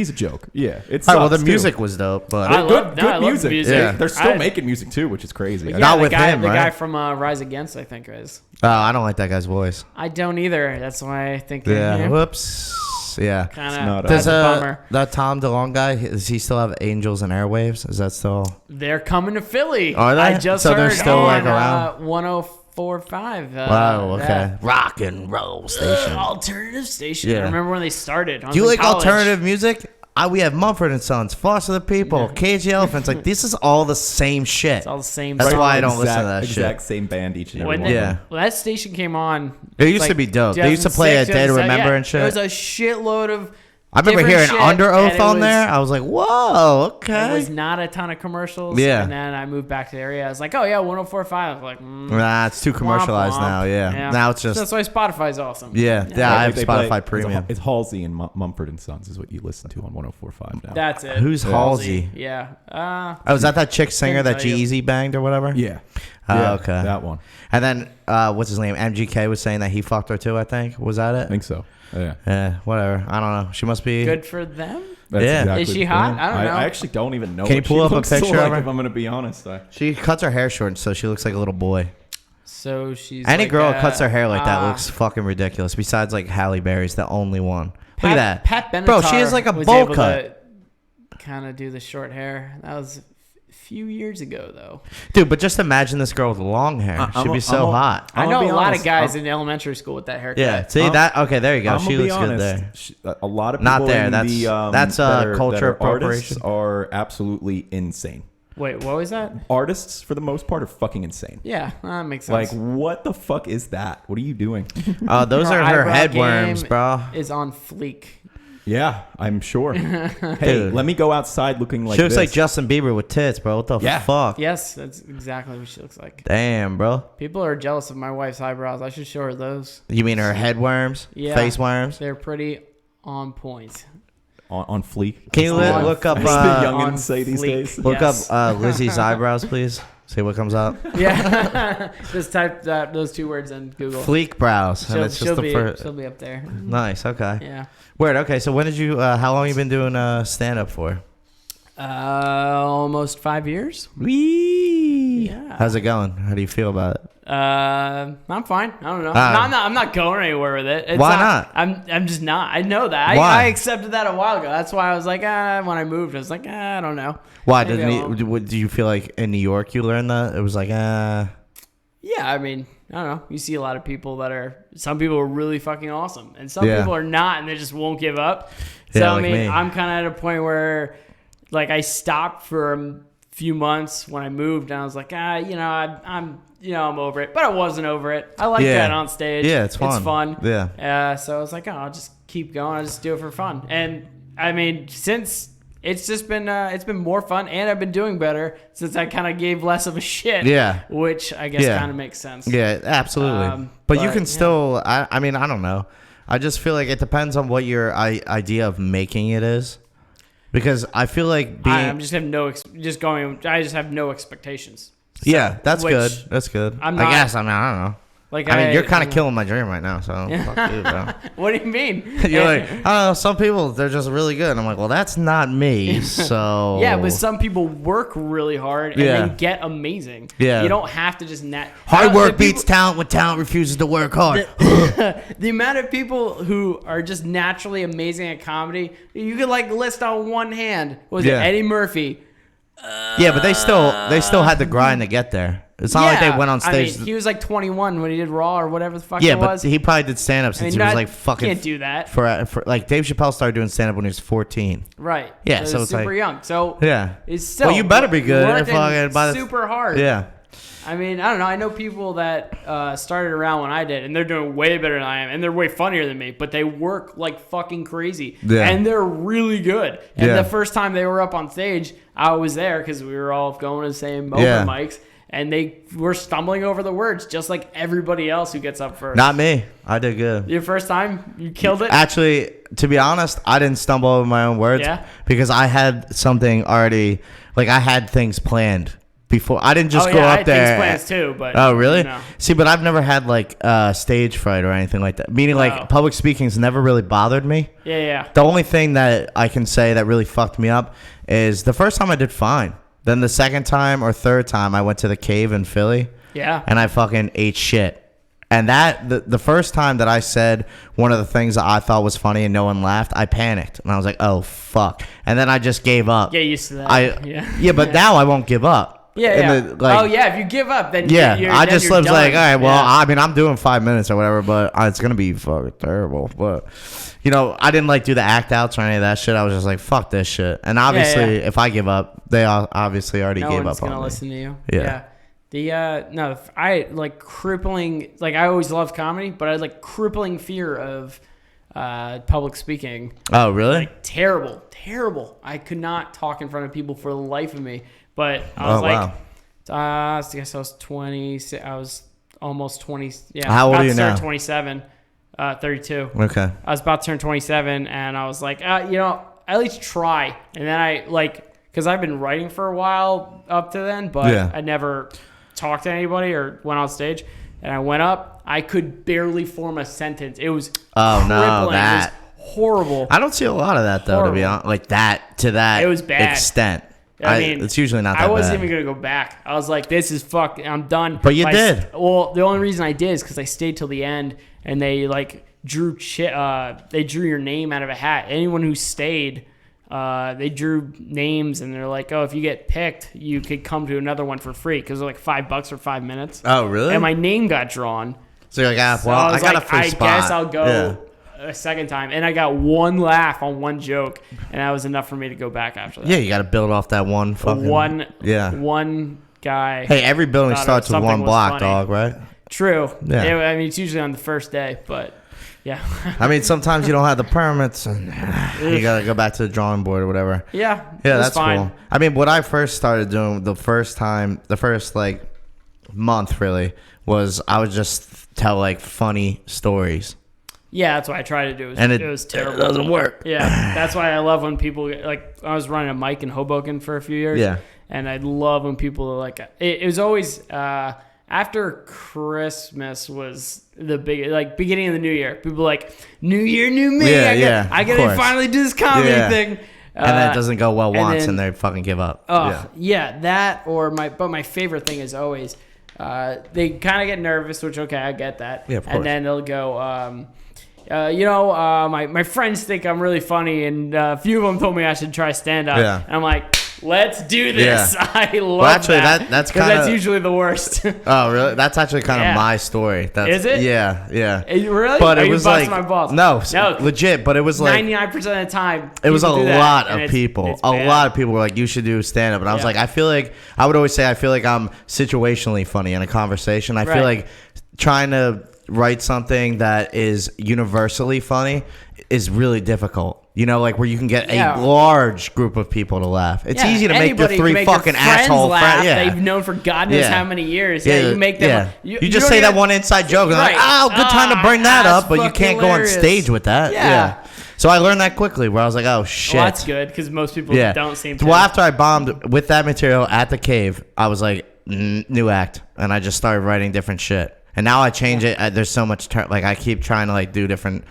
a joke. Yeah, it's
All right, well, the music was dope, but
I love
good music.
music.
Yeah.
They're still
I-
making music too, which is crazy.
Yeah,
Not
the
with
guy,
him,
the
right?
guy from Rise Against, I think is.
I don't like that guy's voice.
I don't either. That's why I think.
Yeah. Whoops. Yeah.
Kind
not
of.
a-
That's
Does
a bummer.
that Tom DeLonge guy? Does he still have Angels and Airwaves? Is that still?
They're coming to Philly.
Are they?
I just
So
heard
they're still,
on,
like, around?
104.5.
Wow. Okay.
yeah.
Rock and roll station.
Alternative station.
Yeah.
I remember when they started. I was
Do you
in
like
college.
alternative music? We have Mumford and Sons, Foster the People, Cage the Elephants. Like this is all the same shit.
It's all the same.
That's
song.
why I don't listen to that
exact
shit.
same band each and every
When
one.
Yeah.
when that station came on,
It used
like,
to be dope. They used to play A
2006,
Day to
2007,
Remember
yeah.
and shit.
There was a shitload of.
I remember
different
hearing
shit,
Under
and
Oath
it
on
was-
there. I was like, whoa,
There was
okay.
not a ton of commercials.
Yeah.
And then I moved back to the area. I was like, oh yeah, 104.5. I was like,
Nah, it's too commercialized
womp,
now.
womp.
Yeah. Now it's just
That's why Spotify's awesome.
yeah. I have
They play-
Spotify Premium.
It's Halsey and Mumford and Sons is what you listen to on 104.5 now.
That's it.
Who's Halsey?
Yeah.
Oh, is that chick singer
Couldn't
that
tell you.
G-Eazy banged or whatever?
Yeah.
Oh,
Yeah,
okay.
That one.
And then what's his name? MGK was saying that he fucked her too. I think was that
I
it?
think so. Yeah.
Yeah, whatever. I don't know. She must be
Good for them.
That's
Yeah.
exactly
Is she
the
hot?
thing.
I don't know.
I actually don't even know.
Can you
what
pull
she
up a
looks
picture of
like,
her?
If I'm gonna be honest,
She cuts her hair short, so she looks like a little boy.
So she's
Any
like,
girl who cuts her hair like that
ah.
looks fucking ridiculous. Besides, like Halle Berry's the only one. Look at that,
Pat Benatar
bro. She has like a
was
bowl
able
cut,
to kind of do the short hair. That was a few years ago, though.
dude. But just imagine this girl with long hair. She'd be so hot.
I
I'm
know
gonna
a
be
lot
honest,
of guys in elementary school with that haircut.
Yeah. See that? Okay, there you go.
I'm
She
gonna be
looks good
honest.
there.
A lot of people
Not there.
in
That's-
the,
that's,
that are-
culture
that are artists
appropriation.
are absolutely insane.
Wait, what was that?
Artists, for the most part, are fucking insane.
Yeah, that makes
Like,
sense.
what the fuck is that? What are you doing?
Those
Her
are her
eyebrow
headworms,
game
bro.
Is on fleek.
Yeah, I'm sure. Hey,
Dude.
let me go outside looking like
She looks
this.
like Justin Bieber with tits, bro. What the
Yeah.
fuck?
Yes, that's exactly what she looks like.
Damn, bro.
People are jealous of my wife's eyebrows. I should show her those.
You mean her headworms?
Yeah.
Face worms?
They're pretty on point.
on fleek.
Can you
On
look up
As the
on
youngins say these
fleek.
days.
look
Yes.
up Lizzie's eyebrows, please? See what comes up.
Yeah, just type those two words in Google.
Fleek brows, and
She'll,
it's just
she'll
the
be,
first.
she'll be up there.
Nice. Okay.
Yeah.
Weird. Okay. So when did you? How long you been doing stand up for?
Almost 5 years.
Wee.
Yeah.
How's it going? How do you feel about it?
I'm fine. I don't know.
Ah.
I'm not going anywhere with it. It's
Why not?
I'm just not. I know that.
Why?
I accepted that a while ago. That's why I was like, when I moved, I was like, I don't know.
Why
Maybe I won't.
do you feel like in New York you learned that it was like
Yeah, I mean, I don't know. You see a lot of people some people are really fucking awesome, and some
Yeah.
people are not, and they just won't give up. So
Yeah,
I
like
mean,
me.
I'm kind of at a point where, like, I stopped for a few months when I moved, and I was like, I'm over it, but I wasn't over it. I like
Yeah.
that on stage.
Yeah, it's fun.
It's fun.
Yeah.
So I was like, I'll just keep going. I'll just do it for fun. And I mean, since it's just been it's been more fun, and I've been doing better since I kind of gave less of a shit.
Yeah.
Which I guess
Yeah.
kind of makes sense.
Yeah, absolutely. But you
but,
can
yeah.
still. I mean, I don't know. I just feel like it depends on what your idea of making it is, because I feel like being.
I'm just have no I just have no expectations.
Yeah, that's
which
good. That's good.
I'm
I
not-
guess. I mean, I don't know.
Like
I mean, you're kind of killing my dream right now. So fuck you, bro.
What do you mean?
You're like, I don't know. Some people they're just really good. And I'm like, well, that's not me. So
Yeah, but some people work really hard and
Yeah.
then get amazing.
Yeah.
You don't have to just
hard work
the
beats talent when talent refuses to work hard.
The amount of people who are just naturally amazing at comedy, you could like list on one hand. What was
Yeah.
it Eddie Murphy?
Yeah, but they still had to grind to get there. It's not like they went on stage.
I mean, he was like 21 when he did Raw or whatever the fuck
yeah,
it
but
was.
he probably did stand up since he was like fucking.
Can't do that.
For like Dave Chappelle started doing stand up when he was 14.
Right.
Yeah, so
he's
it's
super
like-
young. So
Yeah.
it's still
Well, you better be good.
working
Fucking by the-
super hard.
Yeah.
I mean, I don't know. I know people that started around when I did, and they're doing way better than I am, and they're way funnier than me, but they work like fucking crazy.
Yeah.
And they're really good. And
Yeah.
the first time they were up on stage, I was there because we were all going to the same open
Yeah.
mics, and they were stumbling over the words just like everybody else who gets up first.
Not me. I did good.
Your first time, you killed it?
Actually, to be honest, I didn't stumble over my own words because I had something already, like I had things planned before. I didn't just go
I
up
had
there.
things plans too, but
Oh, really?
no.
See, but I've never had like stage fright or anything like that. Meaning,
Oh.
like public speaking's never really bothered me.
Yeah.
The only thing that I can say that really fucked me up is the first time I did fine. Then the second time or third time I went to the cave in Philly.
Yeah.
And I fucking ate shit. And that the first time that I said one of the things that I thought was funny and no one laughed, I panicked and I was like, "Oh fuck!" And then I just gave up.
Get used to that.
Yeah, but now I won't give up.
Yeah.
And the,
If you give up, then
I just was
done.
like, all right, well,
Yeah.
I mean, I'm doing 5 minutes or whatever, but it's gonna be fucking terrible. But I didn't like do the act outs or any of that shit. I was just like, fuck this shit. And obviously, if I give up, they obviously already
no
gave
one's
up on
gonna
me.
listen to you.
Yeah.
I like crippling. Like I always loved comedy, but I had like crippling fear of public speaking.
Oh, really?
Like terrible. I could not talk in front of people for the life of me. But I was I guess I was 20. I was almost 20. Yeah.
How old
about
are you
to turn
now?
27. 32.
Okay.
I was about to turn 27, and I was like, at least try. And then I because I've been writing for a while up to then, but I never talked to anybody or went on stage. And I went up, I could barely form a sentence. It was crippling.
that.
It was horrible.
I don't see a lot of that though, to be honest. Like that to that
It was bad.
extent.
I mean,
it's usually not that
I wasn't
bad.
even gonna go back. I was like, "This is fuck. I'm done."
But you did.
Well, the only reason I did is because I stayed till the end, and they drew they drew your name out of a hat. Anyone who stayed, they drew names, and they're like, "Oh, if you get picked, you could come to another one for free because they're like $5 for 5 minutes."
Oh, really?
And my name got drawn.
So you're like,
So
well,
I was
got
like,
a free spot.
I guess I'll go a second time, and I got one laugh on one joke, and that was enough for me to go back after that.
Yeah, you got to build off that one fucking
one guy.
Hey, every building
thought
starts with
something
one
was
block,
funny.
dog, right?
True.
Yeah.
I mean, it's usually on the first day, but yeah.
I mean, sometimes you don't have the permits, and you gotta go back to the drawing board or whatever.
Yeah,
that's
fine.
cool. I mean, what I first started doing the first month really was I would just tell like funny stories.
Yeah, that's what I try to do.
And
it was terrible.
It doesn't work.
Yeah, that's why I love when people I was running a mic in Hoboken for a few years.
Yeah.
And I love when people are like, it was always after Christmas was the big beginning of the new year. People are like, New Year, new me.
Yeah,
I
of
gotta
course.
finally do this comedy thing.
And then it doesn't go well once,
then-
and they fucking give up.
Oh, yeah, that or my favorite thing is always they kind of get nervous, which okay, I get that.
Yeah, of course.
And then they'll go, my friends think I'm really funny, and a few of them told me I should try stand up.
Yeah.
And I'm like, let's do this.
Yeah.
I love
actually,
that.
that's
'cause
kinda-
that's usually the worst.
Oh, really? That's actually kind of my story.
Is it?
Yeah.
Really?
But
Are
it
you
was
busting
like
my balls?
no,
No.
legit. But it was like
99% of the time.
it was a
people do that,
lot
and
of
it's
people. A
bad.
lot of people were like, "You should do stand up," and I was
Yeah.
like, I would always say I feel like I'm situationally funny in a conversation. I feel
Right.
like trying to write something that is universally funny is really difficult. Like where you can get
Yeah.
a large group of people to laugh. It's
Yeah,
easy to make the
anybody can
three
make your
fucking
friends
asshole
laugh
friends. Yeah.
that you've known for God knows
Yeah.
how many years. Yeah, you make them.
Yeah. You just
don't
say that
even-
one inside joke, and they're like,
Right.
"Oh, good time to bring that
that's
up," but you
fucking
can't go on
hilarious.
stage with that.
Yeah.
So I learned that quickly, where I was like, "Oh shit."
Well, that's good because most people
Yeah.
don't seem to.
Well, after I bombed with that material at the cave, I was like, new act, and I just started writing different shit. And now I change it. There's so much I keep trying to do different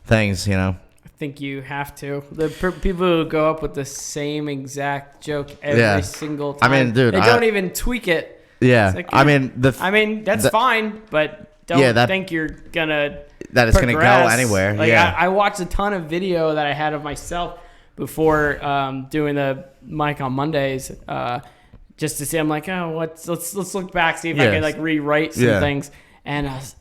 things.
I think you have to. The people who go up with the same exact joke every single time.
I mean, dude,
they don't even tweak it.
Yeah.
It's like,
I mean,
that's fine, but don't think you're gonna
that it's gonna go
progress.
anywhere.
Like,
yeah.
I watched a ton of video that I had of myself before doing the mic on Mondays, just to see. I'm like, oh, let's look back, see if I can rewrite some things. And I was,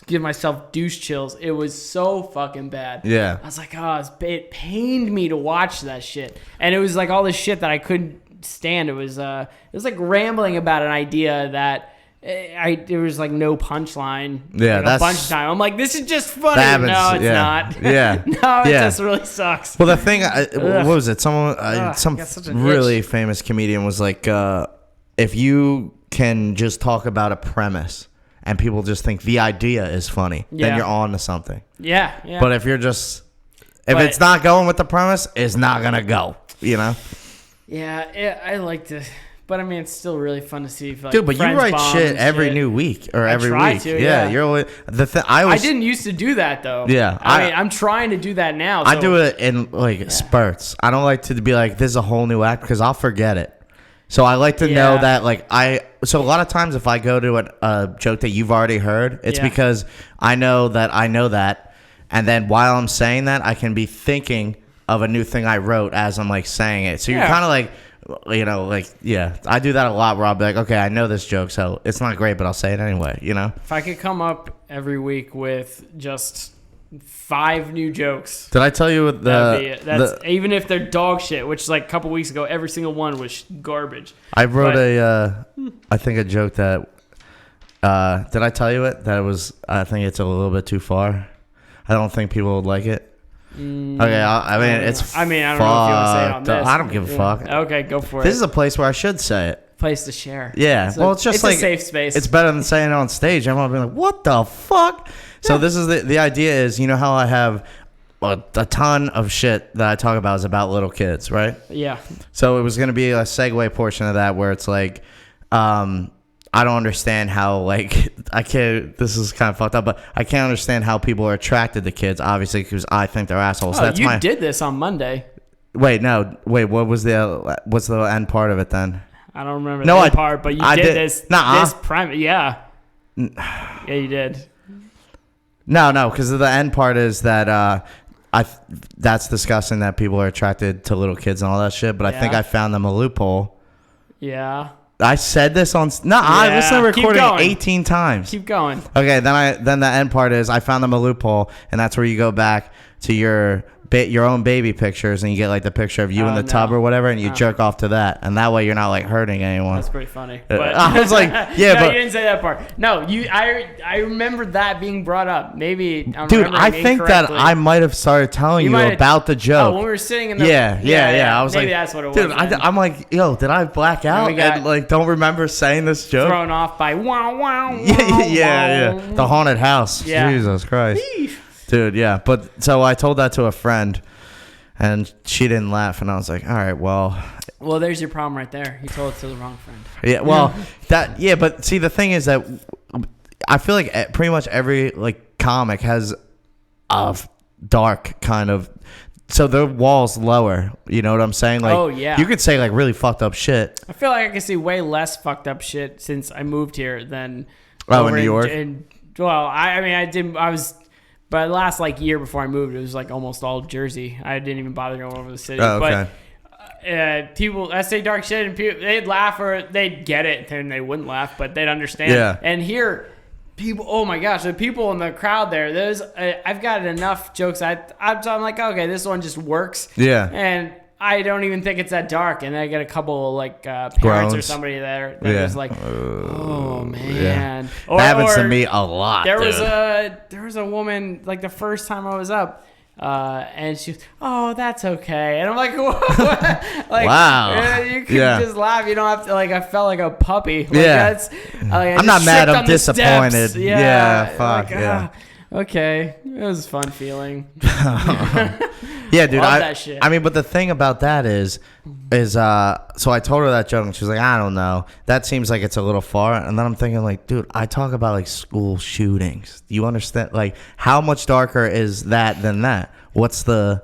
give myself douche chills. It was so fucking bad.
Yeah.
I was like, it pained me to watch that shit. And it was like all this shit that I couldn't stand. It was like rambling about an idea that there was like no punchline.
Yeah,
like
that's
a bunch of time. I'm like, this is just funny.
happens,
No, it's
yeah.
not.
Yeah.
No, it
Yeah.
just really sucks.
Well, the thing, what was it? Someone, some
got such an
really
itch.
famous comedian was like, if you can just talk about a premise and people just think the idea is funny, then
Yeah.
you're on to something.
Yeah.
But if you're just, if
But-
it's not going with the premise, it's not gonna go. You know,
Yeah, I like to, but I mean, it's still really fun to see. If, like,
dude. But you
friends
write
bond
shit
and
every
shit.
new week or every
try
week.
to,
yeah,
yeah.
you're always, the thing.
I didn't used to do that though.
Yeah,
I mean, I'm trying to do that now.
I
so-
do it in like spurts. I don't like to be like, this is a whole new act because I'll forget it. So I like to know
Yeah.
that like so a lot of times if I go to a joke that you've already heard, it's
Yeah.
because I know that. And then while I'm saying that, I can be thinking of a new thing I wrote as I'm like saying it. So you're
Yeah.
kind of like, you know, like, yeah, I do that a lot where I'll be like, okay, I know this joke, so it's not great, but I'll say it anyway, you know?
If I could come up every week with just 5 new jokes,
Did I tell you what
that'd be it. That's even if they're dog shit, which like a couple weeks ago, every single one was garbage.
I wrote
But-
I think a joke that, did I tell you it? That it was, I think it's a little bit too far. I don't think people would like it. Okay, I mean, it's
I mean, I don't know if you want to say it on
fucked
this.
up. I don't give a fuck.
Okay, go for it.
This is a place where I should say it.
place to share.
Yeah, well, it's just like
a safe space.
It's better than saying it on stage. Everyone will be like, "What the fuck?" So this is the idea is, you know how I have a ton of shit that I talk about is about little kids, right?
Yeah.
So it was going to be a segue portion of that where it's like, I don't understand how, like, I can't, this is kind of fucked up, but I can't understand how people are attracted to kids, obviously, because I think they're assholes.
Oh,
That's
you
my,
did this on Monday.
wait, what's the end part of it then?
I don't remember
No,
that part, but you
I
did
did-
this.
Nuh-uh.
This prime, yeah. Yeah, you did.
No, because the end part is that, that's discussing that people are attracted to little kids and all that shit, but I think
Yeah.
I found them a loophole.
Yeah.
I said this on, I
Yeah,
listened to the
keep
recording
going.
18 times.
Keep going.
Okay, then the end part is I found them a loophole, and that's where you go back to your own baby pictures, and you get like the picture of you in
Oh,
the tub
no.
or whatever, and you jerk off to that, and that way you're not like hurting anyone.
That's pretty funny. But
I was like, yeah,
no,
but
you didn't say that part. No, I remember that being brought up. Maybe I'm
dude,
remembering
I think that
incorrectly.
I might have started telling you
might have-
about the joke.
Oh, when we were sitting in the
Yeah. I was
maybe
like,
that's what it was.
dude,
then.
I'm like, yo, did I black out
we got-
and like don't remember saying this joke?
Thrown off by wow wow.
Yeah. The haunted house.
Yeah.
Jesus Christ. Dude, yeah. But so I told that to a friend and she didn't laugh and I was like, all right, well.
Well, there's your problem right there. You told it to the wrong friend.
Yeah, well, but see the thing is that I feel like pretty much every like comic has a dark kind of, so their wall's lower, you know what I'm saying? Like,
Oh, yeah.
you could say like really fucked up shit.
I feel like I can see way less fucked up shit since I moved here than
Oh, in
over
New York?
Well, I mean, but last like year before I moved, it was like almost all Jersey. I didn't even bother going over the city.
Oh, okay.
But people, I say dark shit, and people, they'd laugh or they'd get it, and they wouldn't laugh, but they'd understand.
Yeah.
And here, people, oh my gosh, the people in the crowd there, I've got enough jokes. I'm like, okay, this one just works.
Yeah.
And I don't even think it's that dark. And I get a couple of like parents
Groans.
or somebody there that
Yeah.
was like, oh man.
Yeah.
Or,
That happens to
or
me a lot.
There
dude.
was a woman like the first time I was up. And she was, oh, that's okay. And I'm like, what? Like,
Wow.
You can
Yeah.
just laugh. You don't have to, like, I felt like a puppy. Like,
Yeah.
I'm
not mad, I'm disappointed. Yeah, fuck, yeah.
Okay. It was a fun feeling.
Yeah, dude.
Love that shit.
I mean, but the thing about that is so I told her that joke and she was like, I don't know. That seems like it's a little far. And then I'm thinking like, dude, I talk about like school shootings. Do you understand? Like, how much darker is that than that? What's the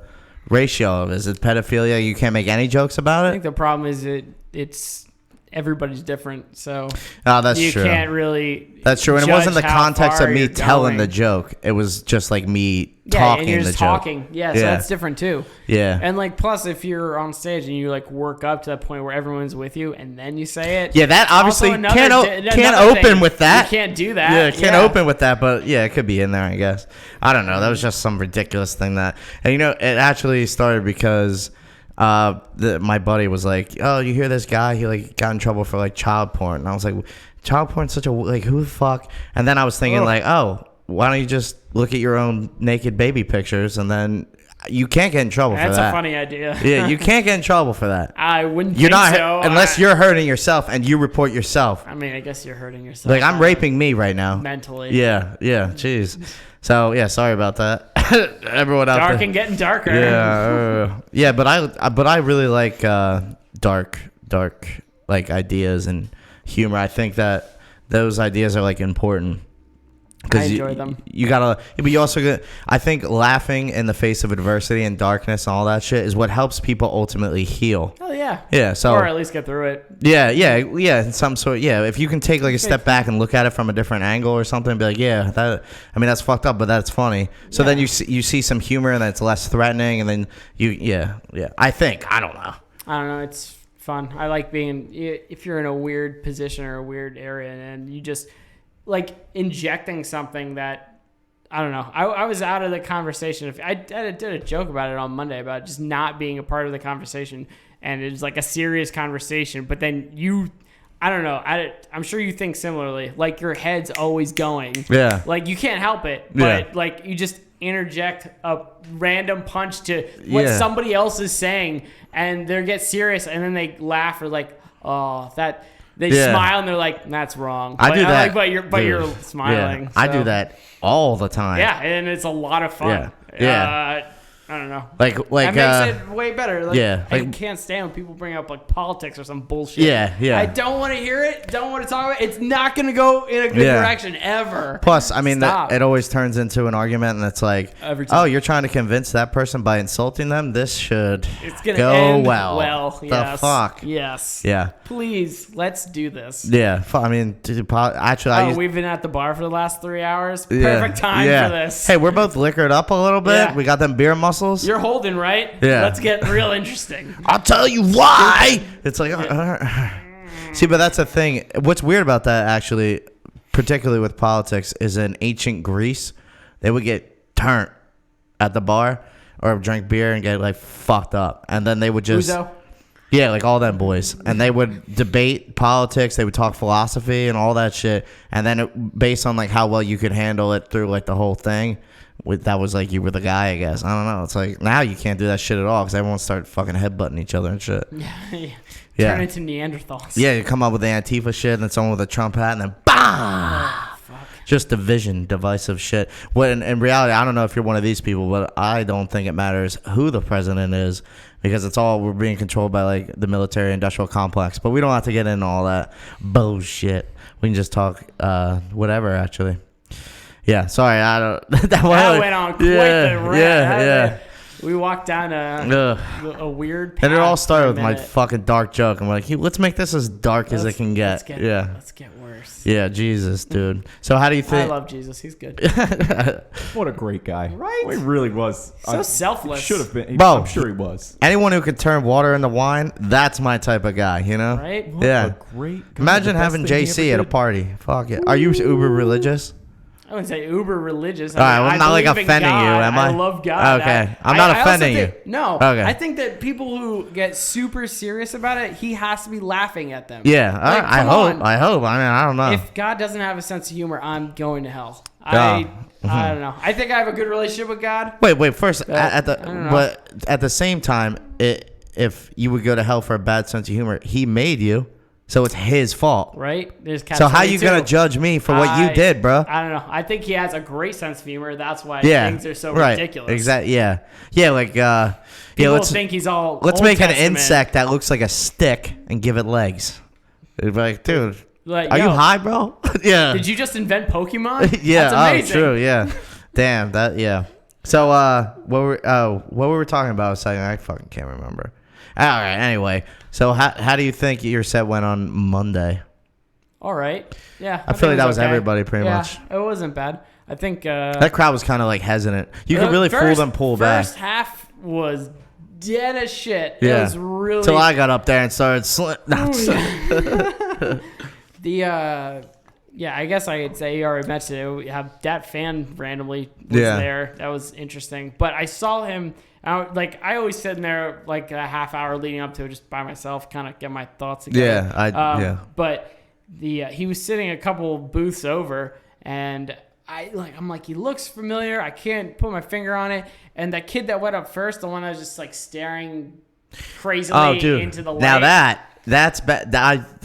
ratio of it? Is it pedophilia? You can't make any jokes about
I
it?
think the problem is it's everybody's different. So
Oh, that's
you
true.
can't really.
That's true. And it wasn't the
judge how
context of
far
me
you're
telling
going.
the joke. It was just like me
Yeah,
talking
and you're
the
just
joke.
talking. Yeah, so
Yeah.
that's different too.
Yeah.
And like, plus, if you're on stage and you like work up to that point where everyone's with you, and then you say it.
Yeah, that obviously
also
can't
another
open
thing.
with that.
You can't do that.
Yeah, can't open with that, but yeah, it could be in there, I guess. I don't know. That was just some ridiculous thing that, and you know, it actually started because my buddy was like, "Oh, you hear this guy? He like got in trouble for like child porn." And I was like, "Child porn's such a like who the fuck?" And then I was thinking like, "Oh, why don't you just look at your own naked baby pictures and then you can't get in trouble for that."
That's a funny idea.
Yeah, you can't get in trouble for that.
I wouldn't
You're
think
not
so.
unless you're hurting yourself and you report yourself.
I mean, I guess you're hurting yourself.
Like I'm raping me right now.
Mentally.
Yeah, jeez. So yeah, sorry about that. Everyone out there.
Dark and getting darker.
Yeah, but I really like dark like ideas and humor. I think that those ideas are like important.
I enjoy them.
You gotta, but you also get. I think laughing in the face of adversity and darkness and all that shit is what helps people ultimately heal.
Oh yeah.
Yeah. So.
Or at least get through it.
Yeah. In some sort. Yeah. If you can take like a step back and look at it from a different angle or something, and be like, yeah, that. I mean, that's fucked up, but that's funny. So then you see some humor and it's less threatening, and then yeah. I think I don't know.
It's fun. I like being if you're in a weird position or a weird area and you just. Like injecting something that I don't know. I was out of the conversation. I did a joke about it on Monday about just not being a part of the conversation, and it's like a serious conversation. But then I don't know. I'm sure you think similarly. Like your head's always going.
Yeah.
Like you can't help it. But like you just interject a random punch to what somebody else is saying, and they get serious, and then they laugh or like, oh that. They smile and they're like, "That's wrong."
I do that,
but you're smiling.
Yeah. So. I do that all the time.
Yeah, and it's a lot of fun.
Yeah.
I don't know.
Like
that makes it way better. Like,
yeah.
I can't stand when people bring up like politics or some bullshit.
Yeah.
I don't want to hear it. Don't want to talk about it. It's not going to go in a good direction ever.
Plus, I mean, it always turns into an argument, and it's like, oh, you're trying to convince that person by insulting them. This should go
end
well.
Well,
the fuck.
Yes.
Yeah.
Please, let's do this.
Yeah. I mean, actually,
we've been at the bar for the last 3 hours. Perfect time for this.
Hey, we're both liquored up a little bit. Yeah. We got them beer muscles.
You're holding, right?
Yeah.
Let's get real interesting.
I'll tell you why. It's like, see, but that's the thing. What's weird about that, actually, particularly with politics, is in ancient Greece, they would get turned at the bar or drink beer and get like fucked up, and then they would just.
Uzo?
Yeah, like all them boys. And they would debate politics. They would talk philosophy and all that shit. And then based on like how well you could handle it through like the whole thing, that was like you were the guy, I guess. I don't know. It's like now you can't do that shit at all because everyone started fucking headbutting each other and shit.
Yeah. Turn into Neanderthals.
Yeah, you come up with the Antifa shit and then someone with a Trump hat and then BAM! Just division, divisive shit. When in reality, I don't know if you're one of these people, but I don't think it matters who the president is because we're being controlled by like the military industrial complex. But we don't have to get into all that bullshit. We can just talk whatever, actually. Yeah, sorry, I don't. that
went on quite the rant. Yeah. We walked down a weird path.
And it all started with my fucking dark joke. I'm like, hey, let's make this as dark as it can get.
Let's get worse.
Yeah, Jesus, dude. So how do you think?
I love Jesus. He's good.
What a great guy.
Right?
Well, he really was.
So selfless.
Should have been.
Bro,
I'm sure he was.
Anyone who could turn water into wine, that's my type of guy, you know?
Right?
What a great guy.
Imagine having JC at a party. Fuck it. Are you uber religious?
I wouldn't say uber religious.
All right, well, I'm not like offending you, am I?
I love God.
Okay, I'm not offending you.
No.
Okay.
I think that people who get super serious about it, he has to be laughing at them.
Yeah,
like,
I hope. I mean, I don't know.
If God doesn't have a sense of humor, I'm going to hell. I don't know. I think I have a good relationship with God.
Wait. First, but at the same time, if you would go to hell for a bad sense of humor, He made you. So it's His fault.
Right?
So how you going to judge me for what you did, bro?
I don't know. I think He has a great sense of humor. That's why things are so ridiculous.
Exactly. Yeah. Yeah, like
people think He's all
let's
Old
make
Testament.
An insect that looks like a stick and give it legs. It'd be like, dude,
like,
are you high, bro? Yeah.
Did you just invent Pokemon?
Yeah,
that's amazing.
True, yeah. Damn, So what were we talking about a second? I fucking can't remember. All right, anyway. So how do you think your set went on Monday?
All right. Yeah.
I feel like that was everybody pretty much.
It wasn't bad. I think
that crowd was kind of like hesitant. You could really fool them pull back.
First half was dead as shit.
Yeah.
It was really
till I got up there and started
yeah, I guess I could say you already mentioned it. We have that fan randomly was there. That was interesting. But I saw him I always sit in there like a half hour leading up to it just by myself, kind of get my thoughts together.
Yeah,
But he was sitting a couple booths over, and I'm like, he looks familiar. I can't put my finger on it. And that kid that went up first, the one that was just like staring crazily into the light.
Now that's bad.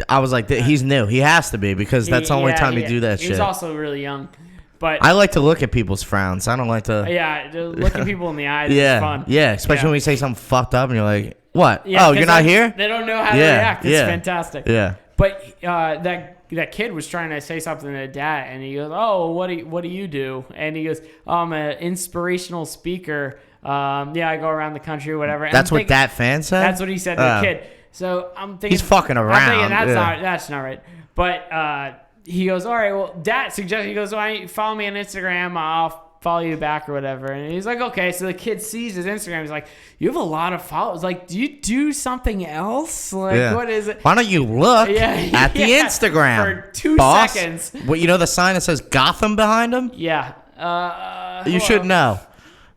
I was like, he's new. He has to be, because that's the only time you do that shit.
He's also really young. But
I like to look at people's frowns. I don't like to.
Yeah, looking people in the eyes is fun.
Yeah, especially when you say something fucked up and you're like, what?
Yeah,
oh, you're not here?
They don't know how to react. It's fantastic.
Yeah.
But that kid was trying to say something to Dad, and he goes, "Oh, what do you do?" And he goes, "Oh, I'm an inspirational speaker. I go around the country or whatever." And
That's what that fan said?
That's what he said to the kid. So I'm thinking
he's fucking around.
I'm thinking that's not right. But he goes, all right, well, Dad suggested, he goes, why don't you follow me on Instagram? I'll follow you back or whatever. And he's like, okay. So the kid sees his Instagram. He's like, you have a lot of followers. Like, do you do something else? Like, what is it?
Why don't you look at the Instagram
for 2
boss?
seconds?
Well, you know the sign that says Gotham behind him?
Yeah.
You should know.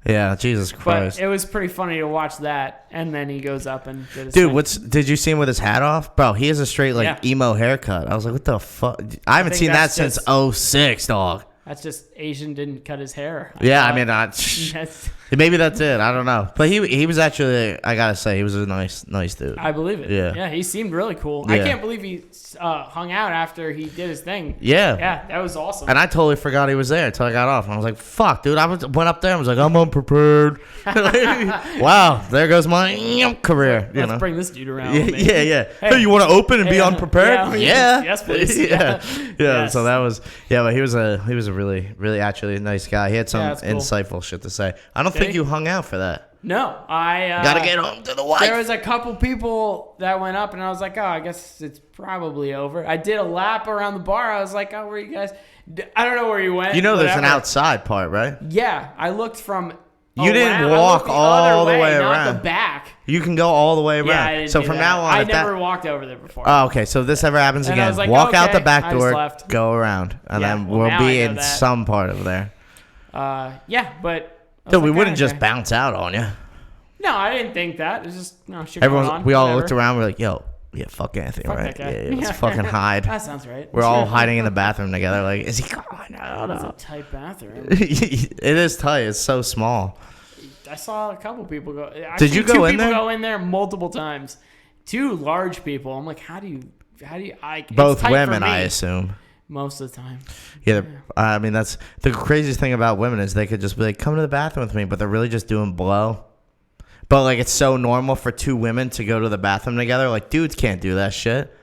Yeah, Jesus Christ.
But it was pretty funny to watch that, and then he goes up and did his thing.
Did you see him with his hat off? Bro, he has a straight emo haircut. I was like, what the fuck? I haven't seen that since 06, dog.
That's just Asian didn't cut his hair.
Maybe that's it. I don't know. But he was actually, I gotta say, he was a nice dude.
I believe it. Yeah, he seemed really cool.
Yeah.
I can't believe he hung out after he did his thing.
Yeah,
that was awesome.
And I totally forgot he was there until I got off. And I was like, fuck, dude. went up there and was like, I'm unprepared. Wow, there goes my career.
Let's bring this dude around.
Yeah. Hey, you want to open and be unprepared? Yeah.
Yes, please.
Yeah.
Yes.
So that was, but he was a really, really actually nice guy. He had some
cool.
insightful shit to say. I don't think you hung out for that.
No, I
gotta get home to the wife.
There was a couple people that went up, and I was like, oh, I guess it's probably over. I did a lap around the bar. I was like, oh, where are you guys? I don't know where you went.
You know, there's an outside part, right?
Yeah, I looked from.
You didn't walk all the way around.
Not the back.
You can go all the way around.
Yeah, I didn't
so
do
from
that.
now on,
I never walked over there before.
Oh, okay. So if this ever happens again,
like,
walk out the
okay.
back
I just
door,
left.
go around, and then we'll
now
be
I know
in
that.
some part of there.
But.
Dude, we wouldn't just bounce out on you.
No, I didn't think that. It's just shit
Everyone,
going on.
we all
Whatever.
looked around. We're like, yo. Yeah, fuck Anthony,
fuck
right?
That guy.
Yeah, let's fucking hide.
That sounds right.
We're all hiding in the bathroom together. Like, is he gone? No.
It's a tight bathroom.
It is tight. It's so small.
I saw a couple people go.
Did you go in there?
Two people go in there multiple times. 2 large people. I'm like, how do you?
Both women, I assume.
Most of the time.
Yeah, I mean that's the craziest thing about women is they could just be like, come to the bathroom with me, but they're really just doing blow. But like it's so normal for 2 women to go to the bathroom together. Like dudes can't do that shit.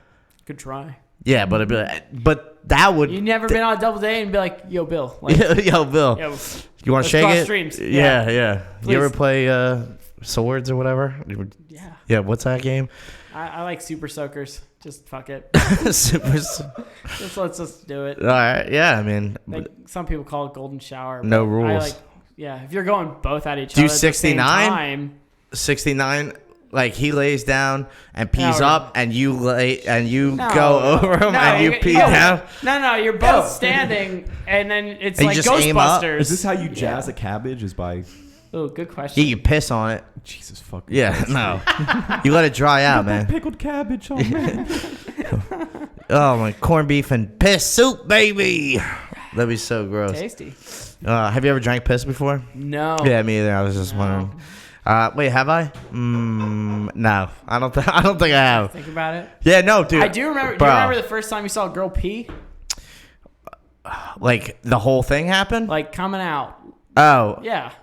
Could try.
Yeah, but it'd be like, that would.
You never been on a double date and be like, yo, Bill.
Like, yo, Bill. You want to shake it?
Streams.
Yeah. You ever play Swords or whatever?
Yeah.
Yeah. What's that game?
I like Super Soakers. Just fuck it. Let's just do it.
All right. Yeah. I mean,
like some people call it golden shower.
No rules.
If you're going both at each other.
Do 69? 69. Like he lays down and pees up, and you go over him and you pee down.
No, you're both standing, and then it's
and
like
Ghostbusters.
Is this how you jazz a cabbage? Is by?
Oh, good question.
You piss on it.
Jesus fucking.
Yeah,
Christ.
No. You let it dry out, man.
Pickled cabbage. Oh man.
Oh my, corned beef and piss soup, baby. That'd be so gross.
Tasty.
Have you ever drank piss before?
No.
Yeah, me either. I was just wondering. Wait, have I? No, I don't think I have.
Think about it.
Yeah, no, dude.
I do remember. Do you remember the first time you saw a girl pee?
Like the whole thing happened?
Like coming out.
Oh.
Yeah.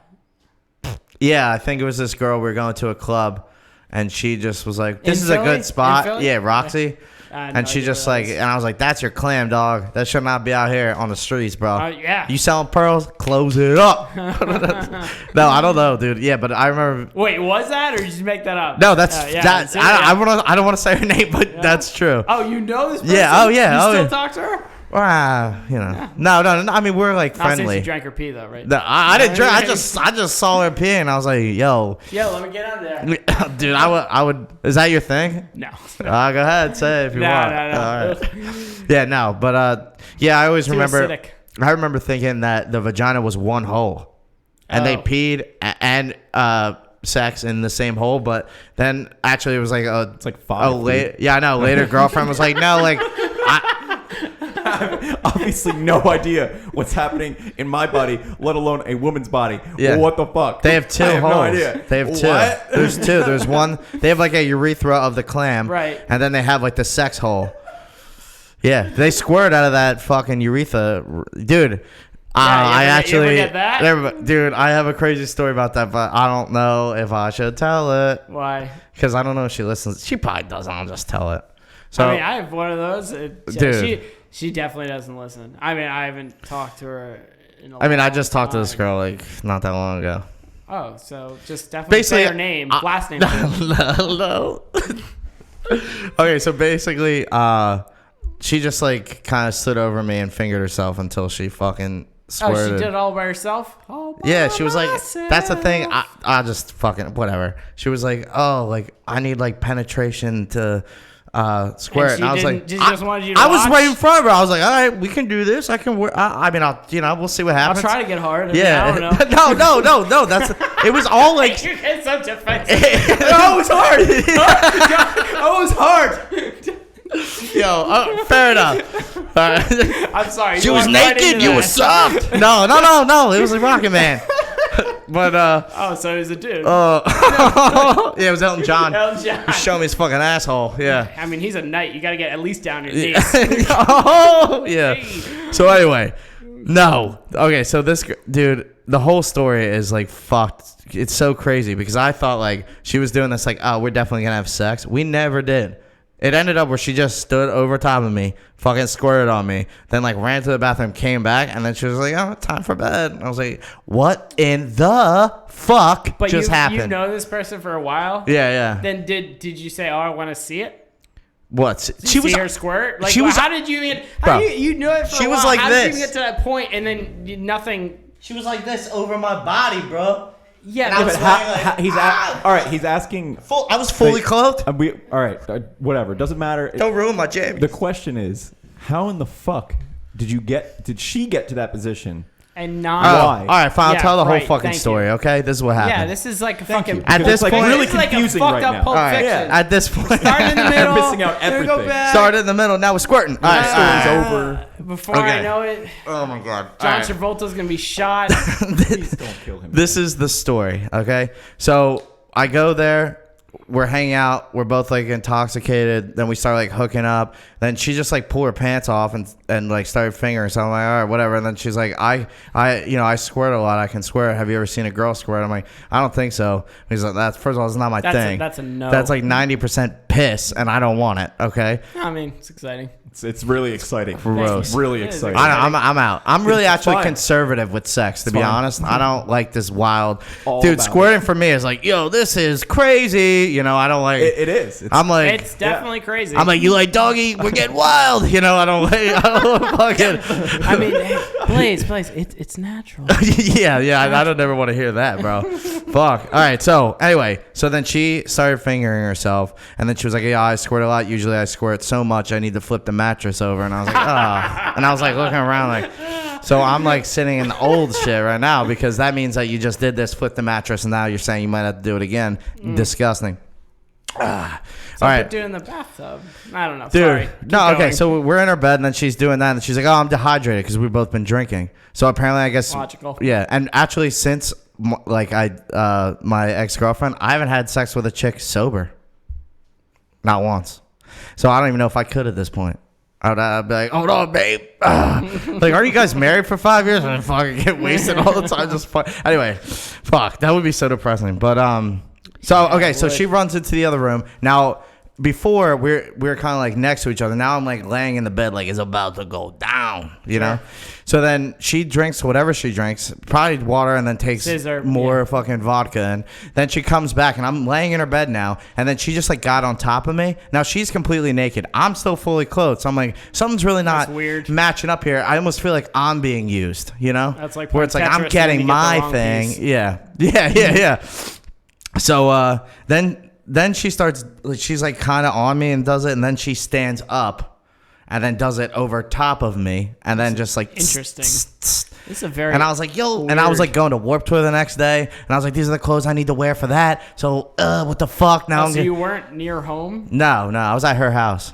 Yeah, I think it was this girl. We were going to a club, and she just was like, "This is
Philly?
a good spot."
In Philly?
Yeah, Roxy. And she just like, and I was like, "That's your clam, dog. That should not be out here on the streets, bro.
Yeah.
You selling pearls? Close it up." No, I don't know, dude. Yeah, but I remember.
Wait, was that, or did you make that up?
No, that's that. I don't want to say her name, but that's true.
Oh, you know this person?
Yeah. Oh, yeah.
You still talk to her?
No. I mean, we're like
Not
friendly.
since you drank her pee though, right?
No, I didn't drink. I just saw her pee, and I was like, "Yo,
let me get out there."
Dude, I would. Is that your thing?
No.
Go ahead, say it if you want.
No.
All right. Yeah, no, but I always remember.
Acidic.
I remember thinking that the vagina was one hole, and they peed, and sex in the same hole, but then actually it was like
It's like 5 feet.
Yeah, I know. Later, girlfriend was like, no, like.
Obviously no idea what's happening in my body, let alone a woman's body.
Yeah.
What the fuck?
They have two
I have
holes.
no idea.
They have two.
What?
There's two. There's one. They have like a urethra of the clam.
Right.
And then they have like the sex hole. Yeah. They squirt out of that fucking urethra. Dude. I actually.
You ever get that?
Dude, I have a crazy story about that, but I don't know if I should tell it.
Why?
Because I don't know if she listens. She probably doesn't. I'll just tell it. So,
I mean, I have one of those.
Dude.
She definitely doesn't listen. I mean, I haven't talked to her in a
I mean, I
long
just talked to
time.
this girl like not that long ago.
Oh, so just definitely
Basically,
say her name, last name.
No. Okay, so basically, she just like kind of stood over me and fingered herself until she fucking squirted.
Oh, she did it all by herself? All by
Yeah, she was like,
myself.
that's the thing. I just fucking whatever. She was like, oh, like I need like penetration to squirt.
And she
And I was like,
didn't- she just wanted you to
I was
watch?
right in front of her. I was like, all right, we can do this. I can. I mean, we'll see what
I'll
happens.
try to get hard. I mean,
Yeah.
I don't know.
No. That's it. Was all like.
You're getting so defensive.
Oh, it was hard. Oh, it was hard. Yo, fair enough. All right.
I'm sorry.
She
you
was
walked right
naked.
into
You
that.
were soft. No. It was like Rocket Man. But
Oh, so he's a dude.
yeah, it was Elton John.
Elton John.
He showed me his fucking asshole. Yeah.
I mean, he's a knight. You got to get at least down your knees.
Oh, yeah.
Hey.
So anyway, no. Okay, so this dude, the whole story is like fucked. It's so crazy because I thought like she was doing this like, oh, we're definitely gonna have sex. We never did. It ended up where she just stood over top of me, fucking squirted on me, then like ran to the bathroom, came back, and then she was like, "Oh, time for bed." And I was like, "What in the fuck
But
just happened?"
you know this person for a while.
Yeah.
Then did you say, "Oh, I want to see it"?
What?
Did you see her squirt? Like,
she was-
how did you even?
Bro,
How you knew it for
she
a
was
while.
like
how did
this.
you get to that point and then nothing?
She was like this over my body, bro.
Yeah,
And I was
but
like,
all right, he's asking.
I was fully clothed.
All right, whatever. Doesn't matter.
Don't ruin my jammies.
The question is, how in the fuck did she get to that position?
and not.
Why?
All right, fine. I'll
Yeah,
tell the whole
right,
fucking
thank
story.
you.
Okay, this is what happened.
Yeah, this is like a
Thank
fucking.
you.
At this
It's like
point-
really
this is like a
confusing
fucked
right
up
now.
Pulp
All right,
Fiction.
at this point,
Start in the middle.
missing out
then we go
everything.
back.
started in the middle. Now we're squirting. All right,
Story's
all right.
over.
Before I
Okay.
know it,
Oh my god.
John Travolta's gonna be shot.
Please don't kill him.
This is the story, okay? So I go there, we're hanging out, we're both like intoxicated, then we start like hooking up. Then she just like pulled her pants off and like started fingering. So I'm like, all right, whatever. And then she's like, I squirt a lot. I can squirt. Have you ever seen a girl squirt? I'm like, I don't think so. He's like, that's first of all, it's not my thing.
That's a no.
That's like 90% piss, and I don't want it. Okay.
I mean, it's exciting.
It's really exciting.
Gross.
It's really
It is
exciting.
exciting.
I'm out. I'm really actually
fine.
conservative with sex, to be
fine.
honest. I don't like this wild.
All
Dude,
about
squirting for me is like, yo, this is crazy. You know, I don't like.
It is. It's,
I'm like,
It's definitely crazy.
I'm like, you like doggy? We're getting wild. You know, I don't fucking.
I mean, hey, Blaise, it's natural.
yeah. I don't ever want to hear that, bro. Fuck. All right. So anyway, so then she started fingering herself, and then she was like, yeah, I squirt a lot. Usually I squirt so much I need to flip the mattress over, and I was like, ah. And I was like looking around like, so I'm like sitting in the old shit right now because that means that you just did this, flip the mattress, and now you're saying you might have to do it again. Disgusting. All right.
Do it in the bathtub. I don't know.
Dude,
Sorry. Keep
no, okay.
going.
So we're in our bed, and then she's doing that, and she's like, "Oh, I'm dehydrated because we've both been drinking." So apparently, I guess
Logical.
Yeah, and actually, since my ex-girlfriend, I haven't had sex with a chick sober, not once. So I don't even know if I could at this point. I'd be like, "Hold on, babe." Like, are you guys married for 5 years and fucking get wasted all the time? Just fuck. Anyway, fuck. That would be so depressing. But so okay, so she runs into the other room now. Before we're kind of like next to each other. Now I'm like laying in the bed like it's about to go down, you know. So then she drinks whatever she drinks, probably water, and then takes more fucking vodka. And then she comes back, and I'm laying in her bed now. And then she just like got on top of me. Now she's completely naked. I'm still fully clothed. So I'm like, something's really not
weird.
matching up here. I almost feel like I'm being used, you know.
That's like
where it's like
Tetris
I'm
and
getting
you get the
my
wrong
thing.
piece.
Yeah. So then she starts, she's like kind of on me and does it, and then she stands up, and then does it over top of me, and then just like
interesting. This is a very
and I was like, yo,
weird.
and I was like going to Warped Tour the next day, and I was like, these are the clothes I need to wear for that. So, what the fuck? Now
so you weren't near home?
No, I was at her house.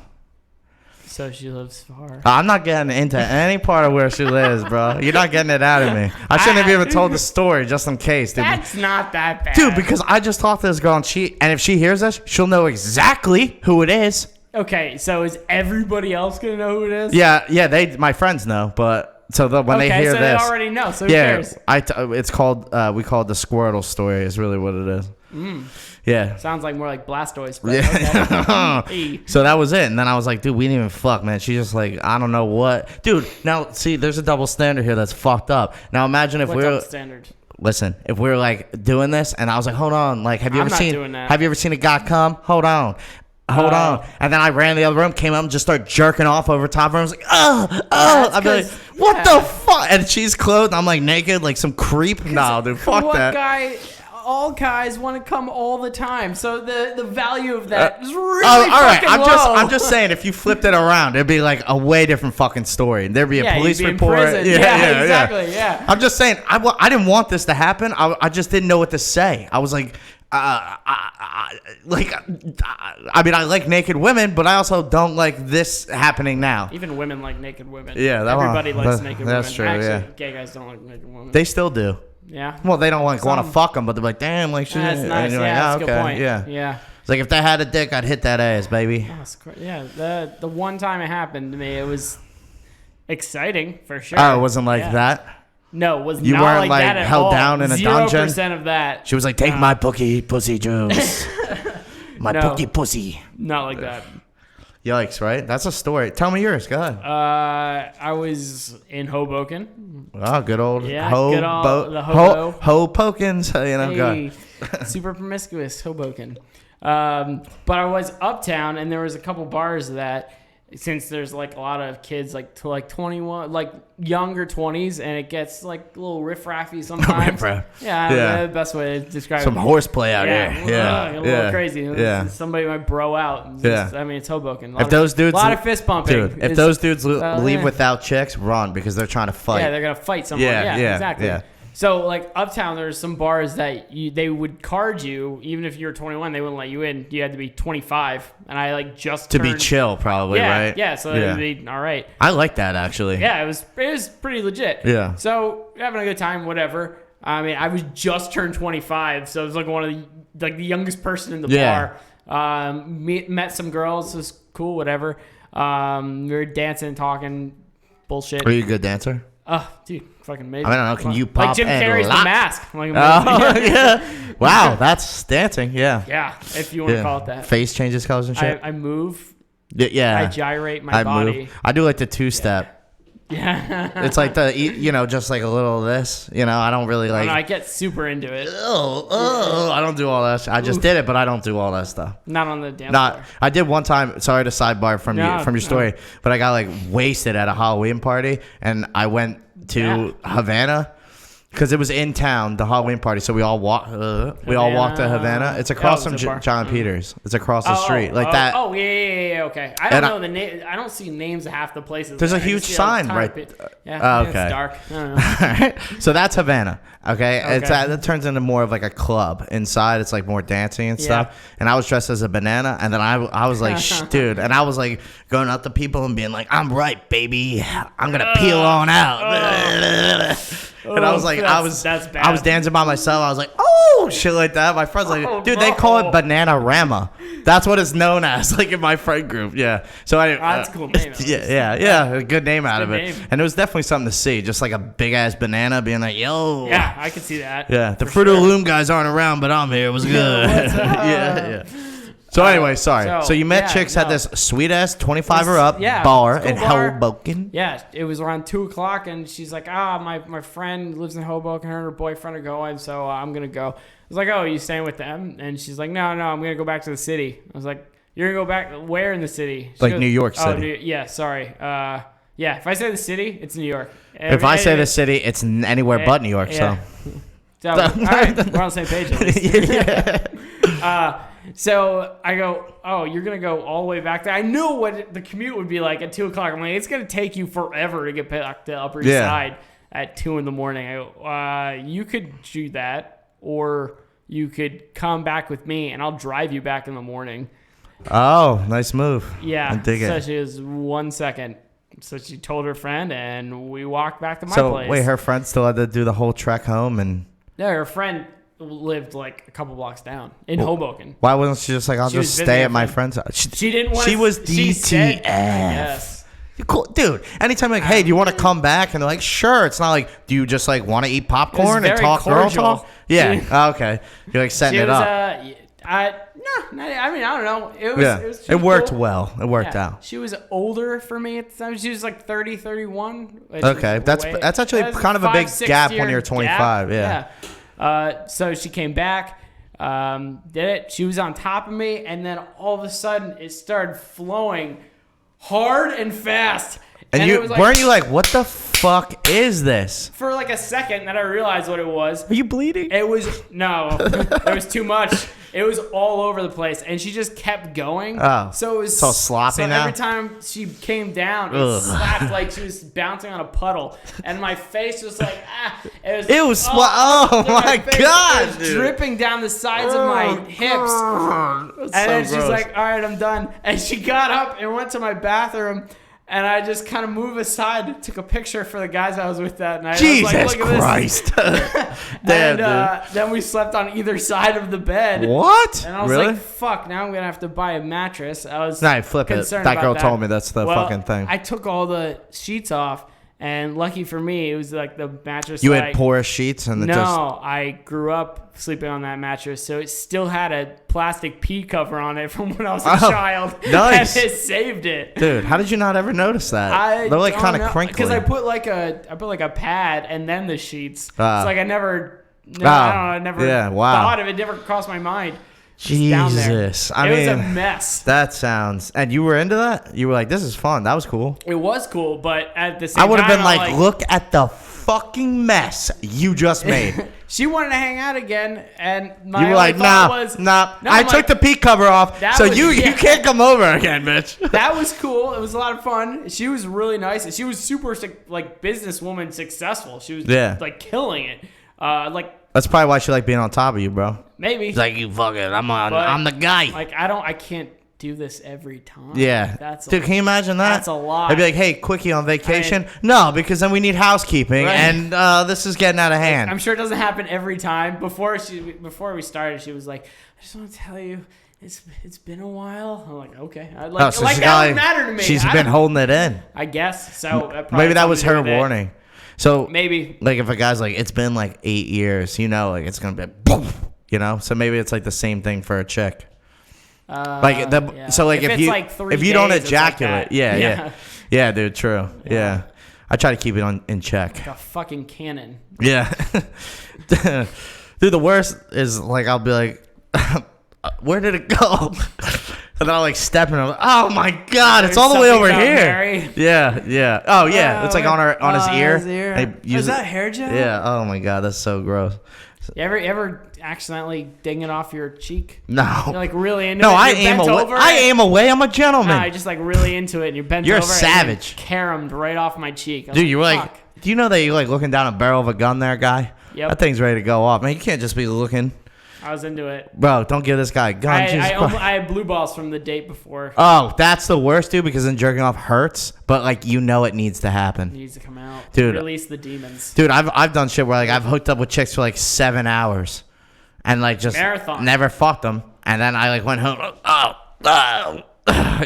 So she lives far.
I'm not getting into any part of where she lives, bro. You're not getting it out of me. I shouldn't have even told the story just in case, dude.
That's not that bad.
Dude, because I just talked to this girl, and if she hears this, she'll know exactly who it is.
Okay, so is everybody else gonna know who it is?
Yeah, my friends know, but when they hear
so
this,
they already know. So who cares?
it's called we call it the Squirtel story. Is really what it is. Yeah.
Sounds like more like Blastoise.
Yeah.
Okay.
So that was it, and then I was like, dude, we didn't even fuck, man. She's just like, I don't know what, dude. Now, see, there's a double standard here that's fucked up. Now imagine if
What double standard?
Listen, if we were like doing this, and I was like, hold on, like, have you
I'm
ever
not
seen?
doing that.
Have you ever seen a guy come? Hold on. And then I ran in the other room, came up, and just started jerking off over top of her. I was like, I'd be like, what the fuck? And she's clothed. I'm like naked, like some creep. No, dude, fuck that.
All guys want to come all the time, so the value of that is really
all right.
fucking low.
I'm just saying, if you flipped it around, it'd be like a way different fucking story. There'd be a police
you'd be
report.
in prison. Yeah, exactly. Yeah.
I'm just saying, I didn't want this to happen. I just didn't know what to say. I was like, I mean, I like naked women, but I also don't like this happening now.
Even women like naked women.
Yeah,
everybody likes naked women.
That's true.
Actually, gay guys don't like naked women.
They still do.
Yeah.
Well, they don't want to fuck them, but they're like, damn, like, shit.
That's nice.
Like,
That's a good
okay.
point.
Yeah. It's like if they had a dick, I'd hit that ass, baby.
Yeah. The one time it happened to me, it was exciting for sure.
Oh, it wasn't like that?
No, it was
you
not
weren't
like that at
held
all.
down in a dungeon.
0% of that.
She was like, "Take my pussy juice, my pussy."
Not like that.
Yikes! Right? That's a story. Tell me yours. Go ahead.
I was in Hoboken.
Oh, good old
the hobo.
Hobokens. Go ahead.
Super promiscuous Hoboken. But I was uptown, and there was a couple bars that, since there's like a lot of kids like to like 21, like younger 20s, and it gets like a little riffraffy sometimes.
Riffraff.
Yeah, the best way to describe
some
it.
horseplay out here. Yeah,
a little crazy.
Yeah,
somebody might bro out. I mean, it's Hoboken.
If those dudes,
a lot of fist pumping.
Dude, if those dudes leave without chicks, run, because they're trying to fight.
Yeah, they're gonna fight someone. Yeah, exactly. Yeah. So, like, uptown, there's some bars that they would card you, even if you were 21, they wouldn't let you in. You had to be 25. And I, like, just
to be chill, probably, right?
Yeah, so it would be all right.
I like that, actually.
Yeah, it was pretty legit.
Yeah.
So, having a good time, whatever. I mean, I was just turned 25, so it was, like, one of the youngest person in the bar. Met some girls. It was cool, whatever. We were dancing, talking, bullshit.
Are you a good dancer?
Oh, dude, fucking amazing.
I don't know. Can you pop
like Jim Carrey's The Mask? Like,
yeah. Wow, that's dancing. Yeah.
Yeah, if you want to call it that.
Face changes colors and shit.
I move.
Yeah.
I gyrate my body.
Move. I do like the two-step.
Yeah.
It's like just like a little of this. I don't really like.
I get super into it.
I don't do all that. I just did it, but I don't do all that stuff.
Not on the dance floor.
I did one time. Sorry to sidebar from your story, but I got like wasted at a Halloween party, and I went to Havana. Because it was in town, the Halloween party, so we all walked to Havana. It's across from John Peters. It's across the street, that.
Oh yeah, okay. I don't know the name. I don't see names of half the places.
There's a huge sign right.
Yeah.
Okay.
It's dark. I don't know.
All right. So that's Havana. Okay. It turns into more of like a club. Inside, it's like more dancing and stuff. And I was dressed as a banana, and then I was like, dude, and I was like going up to people and being like, I'm right, baby. I'm gonna peel on out. And I was like, I was dancing by myself. I was like, oh, shit like that. My friends like, dude, they call it Bananarama. That's what it's known as, like in my friend group. Yeah. So
that's a cool name.
Yeah. A good name out of it.
Name.
And it was definitely something to see, just like a big ass banana being like, yo.
Yeah, I could see that.
Yeah. The Fruit of the Loom guys aren't around, but I'm here. It was good. Yeah. So anyway, sorry. So you met chicks at this sweet ass 25 or up bar in Hoboken.
Yeah, it was around 2:00, and she's like, my friend lives in Hoboken. Her and her boyfriend are going, so I'm gonna go. I was like, oh, are you staying with them? And she's like, no, I'm gonna go back to the city. I was like, you're gonna go back where in the city? She goes,
New York City.
Yeah, sorry. If I say the city, it's New York.
If I say the city, it's anywhere but New York. So
all right, we're on the same page. So I go, oh, you're going to go all the way back there. I knew what the commute would be like at 2 o'clock. I'm like, it's going to take you forever to get back to Upper East Side at 2 in the morning. I go, you could do that, or you could come back with me and I'll drive you back in the morning.
Oh, nice move.
Yeah.
I dig
so
it.
she was 1 second. So she told her friend and we walked back to my
So
place.
wait, her friend still had to do the whole trek home, and
No, her friend lived like a couple blocks down in Hoboken.
why wasn't she just like, I'll
She was
just
visiting
stay
her
at my
friend.
friend's house?
She didn't want
She was
she said,
DTF.
Yes.
Cool, dude. Anytime like, hey, do you want to come back? And they're like, sure. It's not like, do you just like want to eat popcorn and
very
talk girl
cordial.
talk? Yeah. Okay. You're like setting
She
it
was,
up.
I mean, I don't know. It was,
Yeah.
she
It
was
worked
cool.
well. It worked
Yeah.
out.
She was older for me at the time. She was like 30, 31. which
Okay.
is
That's actually
that's
kind of a big
5-6
gap when
year
you're 25.
gap. Yeah. So she came back, did it. She was on top of me, and then all of a sudden it started flowing hard and fast.
And
it
you
was like,
weren't you like, what the fuck is this?
for like a second, then I realized what it was.
Are you bleeding?
It was no, it was too much. It was all over the place, and she just kept going.
Oh.
So it was
So sloppy
so
now?
every time she came down, it
Ugh.
slapped like she was bouncing on a puddle, and my face was like
It was oh my
face,
God,
it was
dude.
dripping down the sides of my hips. And then she's
gross.
like, "All right, I'm done." And she got up and went to my bathroom. And I just kind of moved aside, took a picture for the guys I was with that night.
Jesus
I was like, look at
Christ.
this.
Damn,
Then we slept on either side of the bed.
What?
And I was
Really?
like, fuck, now I'm going to have to buy a mattress. I was
Nah, flip it.
concerned
That
about
girl told me that's the
Well,
fucking thing.
I took all the sheets off, and lucky for me, it was like the mattress.
You
that
had porous sheets and it
No,
just
I grew up sleeping on that mattress, so it still had a plastic pea cover on it from when I was a
Oh,
child.
nice.
And it saved it.
Dude, how did you not ever notice that? They're like kind of crinkly.
Because I put like a pad and then the sheets.
Ah.
It's like I never. I don't know. I never thought of it. Never crossed my mind. Just down there.
Jesus.
It was a mess.
That sounds. And you were into that? You were like, this is fun. That was cool.
It was cool, but at the same
I
time,
would have been
I'm
like, look at the fucking mess you just made.
She wanted to hang out again, and my
You were like,
thought
nah,
was,
nah.
No,
I
I'm
took
like,
the peak cover off,
that
so
was-
you
yeah.
can't come over again, bitch.
That was cool. It was a lot of fun. She was really nice. She was super like businesswoman successful. She was like killing it.
That's probably why she liked being on top of you, bro.
Maybe.
It's like, you fucking,
But,
I'm the guy.
Like I can't do this every time.
Yeah. Dude, can you imagine that?
That's a lot.
I'd be like, hey, quickie on vacation? No, because then we need housekeeping,
Right.
and this is getting out of hand.
I'm sure it doesn't happen every time. Before we started, she was like, I just want to tell you, it's been a while. I'm like, okay.
So
Like
she's
that
got,
would matter to me.
She's
I
been
don't-
holding it in.
I guess. So
Maybe that was her warning. So
Maybe.
like if a guy's like, it's been like 8 years, you know, like it's gonna be boom, you know. So maybe it's like the same thing for a chick. Like
yeah.
so like
If
if
it's
you
like 3
if you don't
days, it's like
ejaculate,
that.
yeah, dude, true, yeah. I try to keep it in check.
Like a fucking cannon.
Yeah, dude. The worst is like I'll be like, where did it go? And then I'll like step and I'm like, oh my god, it's
There's
all the way
something
over
about
here.
Mary.
Yeah. Oh yeah, it's like on his ear.
His ear.
They use
Is that
it-
hair gel?
Yeah. Oh my god, that's so gross.
You ever accidentally ding it off your cheek?
No.
You're like really into
No,
it.
I
You're
aim
bent
away.
over
I
it.
aim away. I'm a gentleman.
Nah, I just like really into it, and you're bent
You're a
over.
savage.
And caromed right off my cheek. I was
Dude, you were like,
fuck.
do you know that you're like looking down a barrel of a gun there, guy?
Yep.
That thing's ready to go off. Man, you can't just be looking.
I was into it.
Bro, don't give this guy a gun. Jesus Christ.
I had blue balls from the date before.
Oh, that's the worst, dude, because then jerking off hurts, but like you know it needs to happen.
It needs to come out.
Dude.
Release the demons.
Dude, I've done shit where like I've hooked up with chicks for like 7 hours and like just
Marathon.
never fucked them. And then I like went home,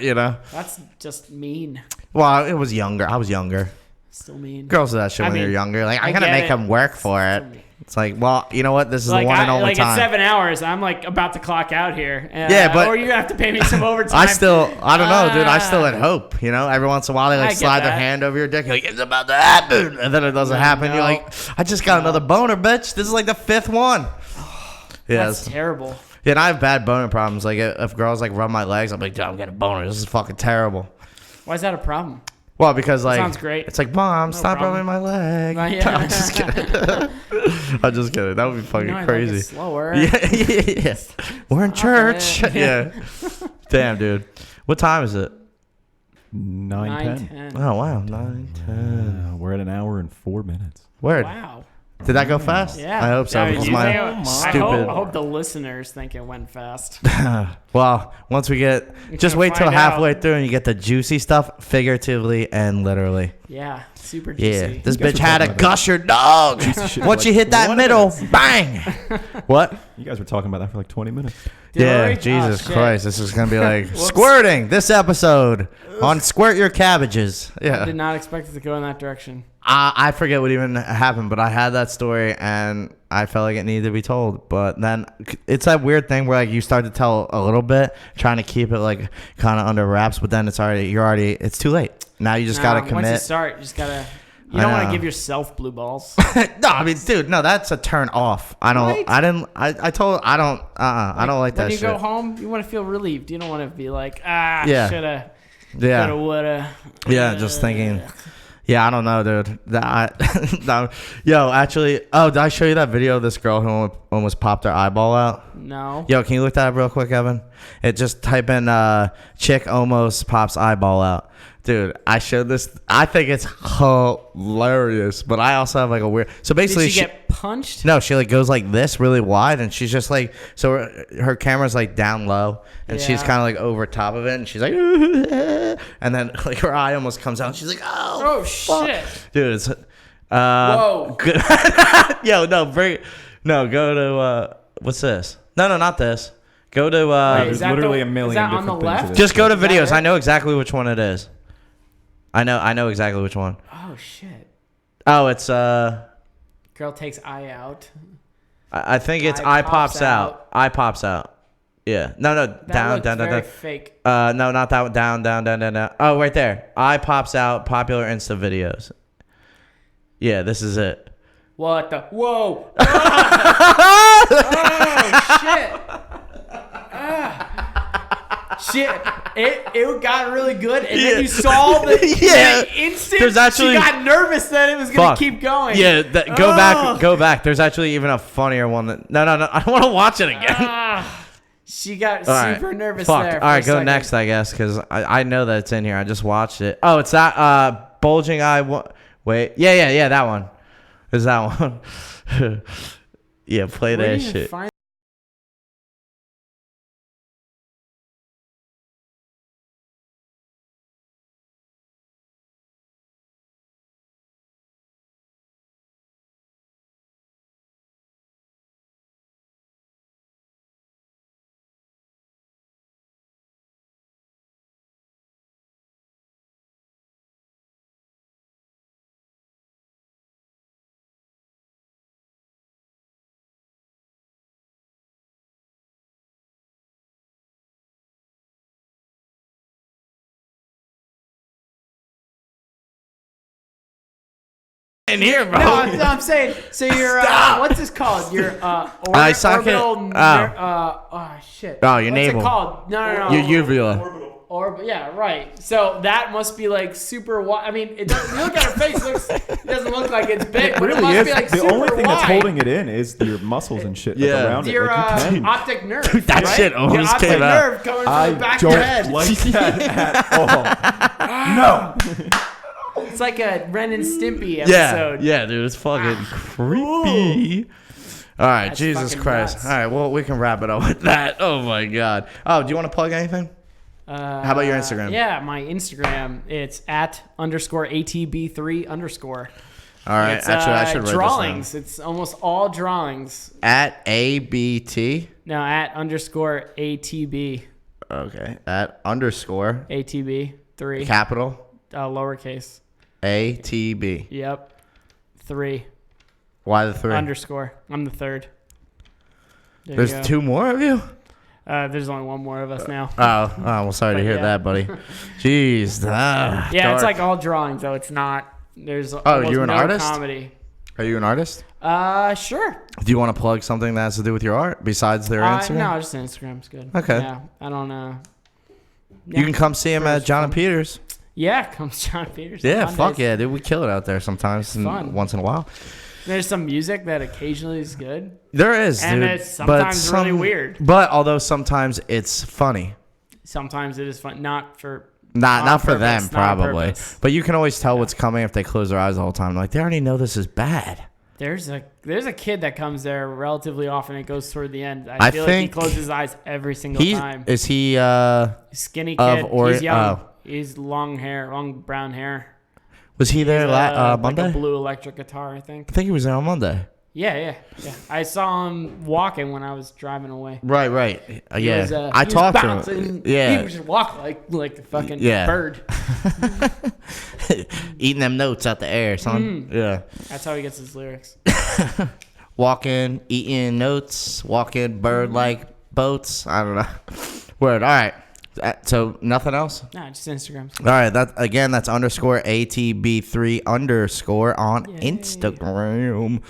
you know?
That's just mean.
Well, it was younger. I was younger.
Still mean.
Girls do that shit
I
when you're
mean,
younger. Like,
I
I gotta
get
make
it.
them work for it.
Still mean.
It's like, well, you know what? This is
Like
the one and only
like
time.
at 7 hours, I'm like about to clock out here.
Yeah, but-
or you have to pay me some overtime.
I don't know, dude. I still had hope. You know, every once in a while they
I
like
get
slide their
that.
hand over your dick. You're like, it's about to happen, and then it doesn't happen.
no.
You're like, I just got another boner, bitch. This is like the 5th one. Yeah,
That's terrible.
yeah. And I have bad boner problems. Like if girls like rub my legs, I'm like, dude, I'm getting a boner. This is fucking terrible.
Why is that a problem?
Well, because like
sounds great.
It's like, Mom,
No
stop
problem.
rubbing my leg.
Yeah.
I'm just kidding. I'm just kidding. That would be fucking
No, I
crazy.
like it slower.
Yeah. We're in church.
it.
Yeah. Damn, dude. What time is it?
9:10.
9:10.
Oh wow, 9:10.
We're at an hour and 4 minutes.
Word.
Wow.
Did that go fast?
Yeah.
I hope so.
Yeah,
Because
you
my
think-
stupid.
I hope the listeners think it went fast.
Well, once we get, just
gonna
wait till
find
halfway
out.
through and you get the juicy stuff, figuratively and literally.
Yeah. Super
Yeah,
juicy.
this
guys
bitch
were
had a
talking about
gusher dog.
shit
Once
for
you
like
hit that
20
middle,
minutes.
bang. What?
You guys were talking about that for like 20 minutes.
Did
Yeah,
we?
Jesus
Oh, shit.
Christ. This is going to be like squirting this episode on Squirt Your Cabbages.
I
Yeah.
did not expect it to go in that direction.
I forget what even happened, but I had that story and I felt like it needed to be told. But then it's that weird thing where like you start to tell a little bit, trying to keep it like kind of under wraps, but then it's too late. Now you just got to
Once you
commit.
start, you just gotta. You
I
don't want
know.
to give yourself blue balls.
No, I mean, dude, no, that's a turn off. I don't,
Right?
I don't like that
When you
shit.
go home, you want to feel relieved. You don't want to be like,
Yeah.
shoulda,
Yeah.
coulda, woulda.
Yeah, just thinking. Yeah, I don't know, dude. Yo, actually, did I show you that video of this girl who almost popped her eyeball out?
No.
Yo, can you look that up real quick, Evan? It just type in chick almost pops eyeball out. Dude, I showed this. I think it's hilarious, but I also have like a weird. So basically,
Did she get punched?
no, she like goes like this really wide, and she's just like, so her camera's like down low, and she's
Yeah.
kind of like over top of it, and she's like, and then like her eye almost comes out, and she's like,
Oh,
fuck.
shit.
Dude, it's
Whoa.
good. Yo, no, go to what's this? No, not this. Go to
Wait,
There's
is that
literally
the-
a million
is that on
different
the
things
left?
of this.
just go to
Is that
videos.
it?
I know exactly which one it is. I know exactly which one.
Oh, shit.
Oh, it's
Girl takes eye out.
I think it's
Eye
eye pops
pops
out.
out.
Eye pops out. Yeah. No,
That
down,
looked
down,
very
down.
fake.
No, not that one. Down. Oh, right there. Eye pops out. Popular Insta videos. Yeah, this is it.
What the? Whoa. Oh, shit. Shit. It got really good, and then you saw the instant.
There's actually-
she got nervous that it was gonna
Fuck.
keep going.
Yeah, go back. There's actually even a funnier one that. No. I don't want to watch it again.
She got
All right.
super nervous
Fuck.
there.
All right,
for a
go
second.
next, I guess, because I know that it's in here. I just watched it. Oh, it's that bulging eye. Wait. Yeah. That one. Is that one? Yeah, play
Where
that
do you
shit.
find-
In here, bro.
No, I'm saying. So you're what's this called? Your
Eye socket?
orbital. Shit.
Oh, your
what's
navel.
it called? No.
Your uvula.
Yeah, right. So that must be like super wide. I mean, it doesn't, you look at her face, it doesn't look like it's big, but it
Really
must
is.
be like
The
super
only thing
wide.
that's holding it in is your muscles and shit
Yeah.
that's around
It's
it.
your
Like, you can.
optic nerve.
that
right?
shit almost
your optic
came out.
nerve coming from the back of your head.
like that at all. No.
It's like a Ren and Stimpy episode.
Yeah, dude, it's fucking creepy. All right,
That's
Jesus
fucking
Christ.
nuts.
All right, well, we can wrap it up with that. Oh my God. Oh, do you want to plug anything? How about your Instagram?
Yeah, my Instagram. It's @_ATB3_.
All right,
It's
actually, I should write
drawings. It's almost all drawings.
this down. At ABT.
No, @_ATB.
Okay. At _
ATB3.
capital
Lowercase.
ATB.
Yep. 3.
Why the 3?
_ I'm the third. There
There's
you go.
2 more of you?
There's only one more of us now.
Oh, well, sorry to
But
hear
yeah.
that, buddy. Jeez.
Yeah,
dark.
it's like all drawings though. It's not. There's
you're an
no
artist?
comedy.
Are you an artist?
Sure.
Do you want to plug something that has to do with your art besides their Instagram?
No, just Instagram's good.
Okay.
Yeah, I don't know.
You can come see him at John and Peter's.
Yeah, comes John Peters.
Yeah,
Mondays.
fuck yeah, dude. We kill it out there sometimes,
fun.
once in a while.
There's some music that occasionally is good.
There is,
and
dude.
it's sometimes really weird.
But although sometimes it's funny.
Sometimes it is fun. Not for
them, probably. But you can always tell what's coming if they close their eyes the whole time. Like, they already know this is bad.
There's a kid that comes there relatively often. It goes toward the end. I feel like he closes his eyes every single time.
Is he
skinny kid? He's young.
Oh.
He's long brown hair.
Was he there Monday?
Like a blue electric guitar, I think.
I think he was there on Monday.
Yeah. I saw him walking when I was driving away.
Right. Yeah. I
He
talked
was
to
bouncing.
him. Yeah.
He would just walk like a fucking bird.
Eating them notes out the air, son. Yeah.
That's how he gets his lyrics.
Walking, eating notes, walking bird-like boats. I don't know. Word. All right. So nothing else?
Nah, just Instagram.
All right. That's _ATB3_ on Instagram.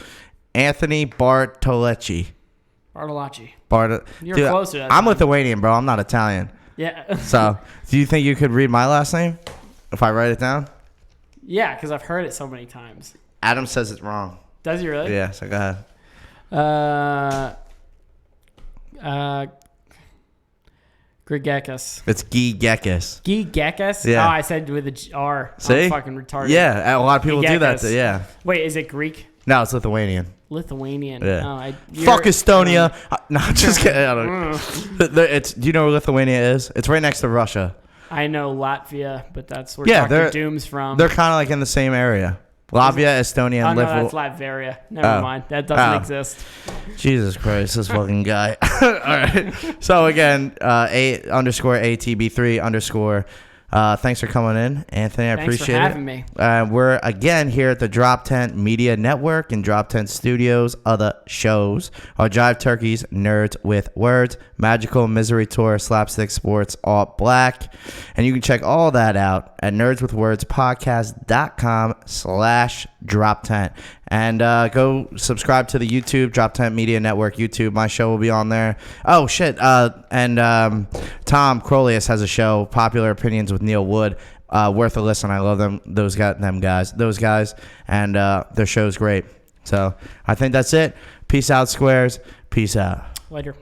Anthony Bartolacci.
You're closer.
I'm Lithuanian, bro. I'm not Italian.
Yeah.
So, do you think you could read my last name if I write it down?
Yeah, because I've heard it so many times.
Adam says it's wrong.
Does he really?
Yeah, so go ahead.
Gegeckas.
It's Gegeckas.
Gegeckas?
Yeah.
Oh, I said with a R.
See?
I'm fucking retarded.
Yeah, a lot of people do that.
Gegeckas.
Yeah.
Wait, is it Greek?
No, it's Lithuanian.
Lithuanian.
Yeah.
Oh,
Fuck Estonia. No, just kidding. I don't know. Do you know where Lithuania is? It's right next to Russia.
I know Latvia, but that's where
Dr.
Doom's from.
They're kind of like in the same area. Latvia, Estonia, and
no, that's Latveria. Never mind. That doesn't exist.
Jesus Christ, this fucking guy. All right. So again, _ATB3_ thanks for coming in, Anthony. I appreciate it.
Thanks for having me.
We're again here at the DropTent Media Network and DropTent Studios. Other shows are Jive Turkeys, Nerds with Words, Magical Misery Tour, Slapstick Sports, All Black. And you can check all that out at nerdswithwordspodcast.com/DropTent. And go subscribe to the YouTube, DropTent Media Network YouTube. My show will be on there. Oh, shit. And Tom Crolius has a show, Popular Opinions with Neil Wood. Worth a listen. I love them. Those guys. And their show's great. So I think that's it. Peace out, squares. Peace out.
Later.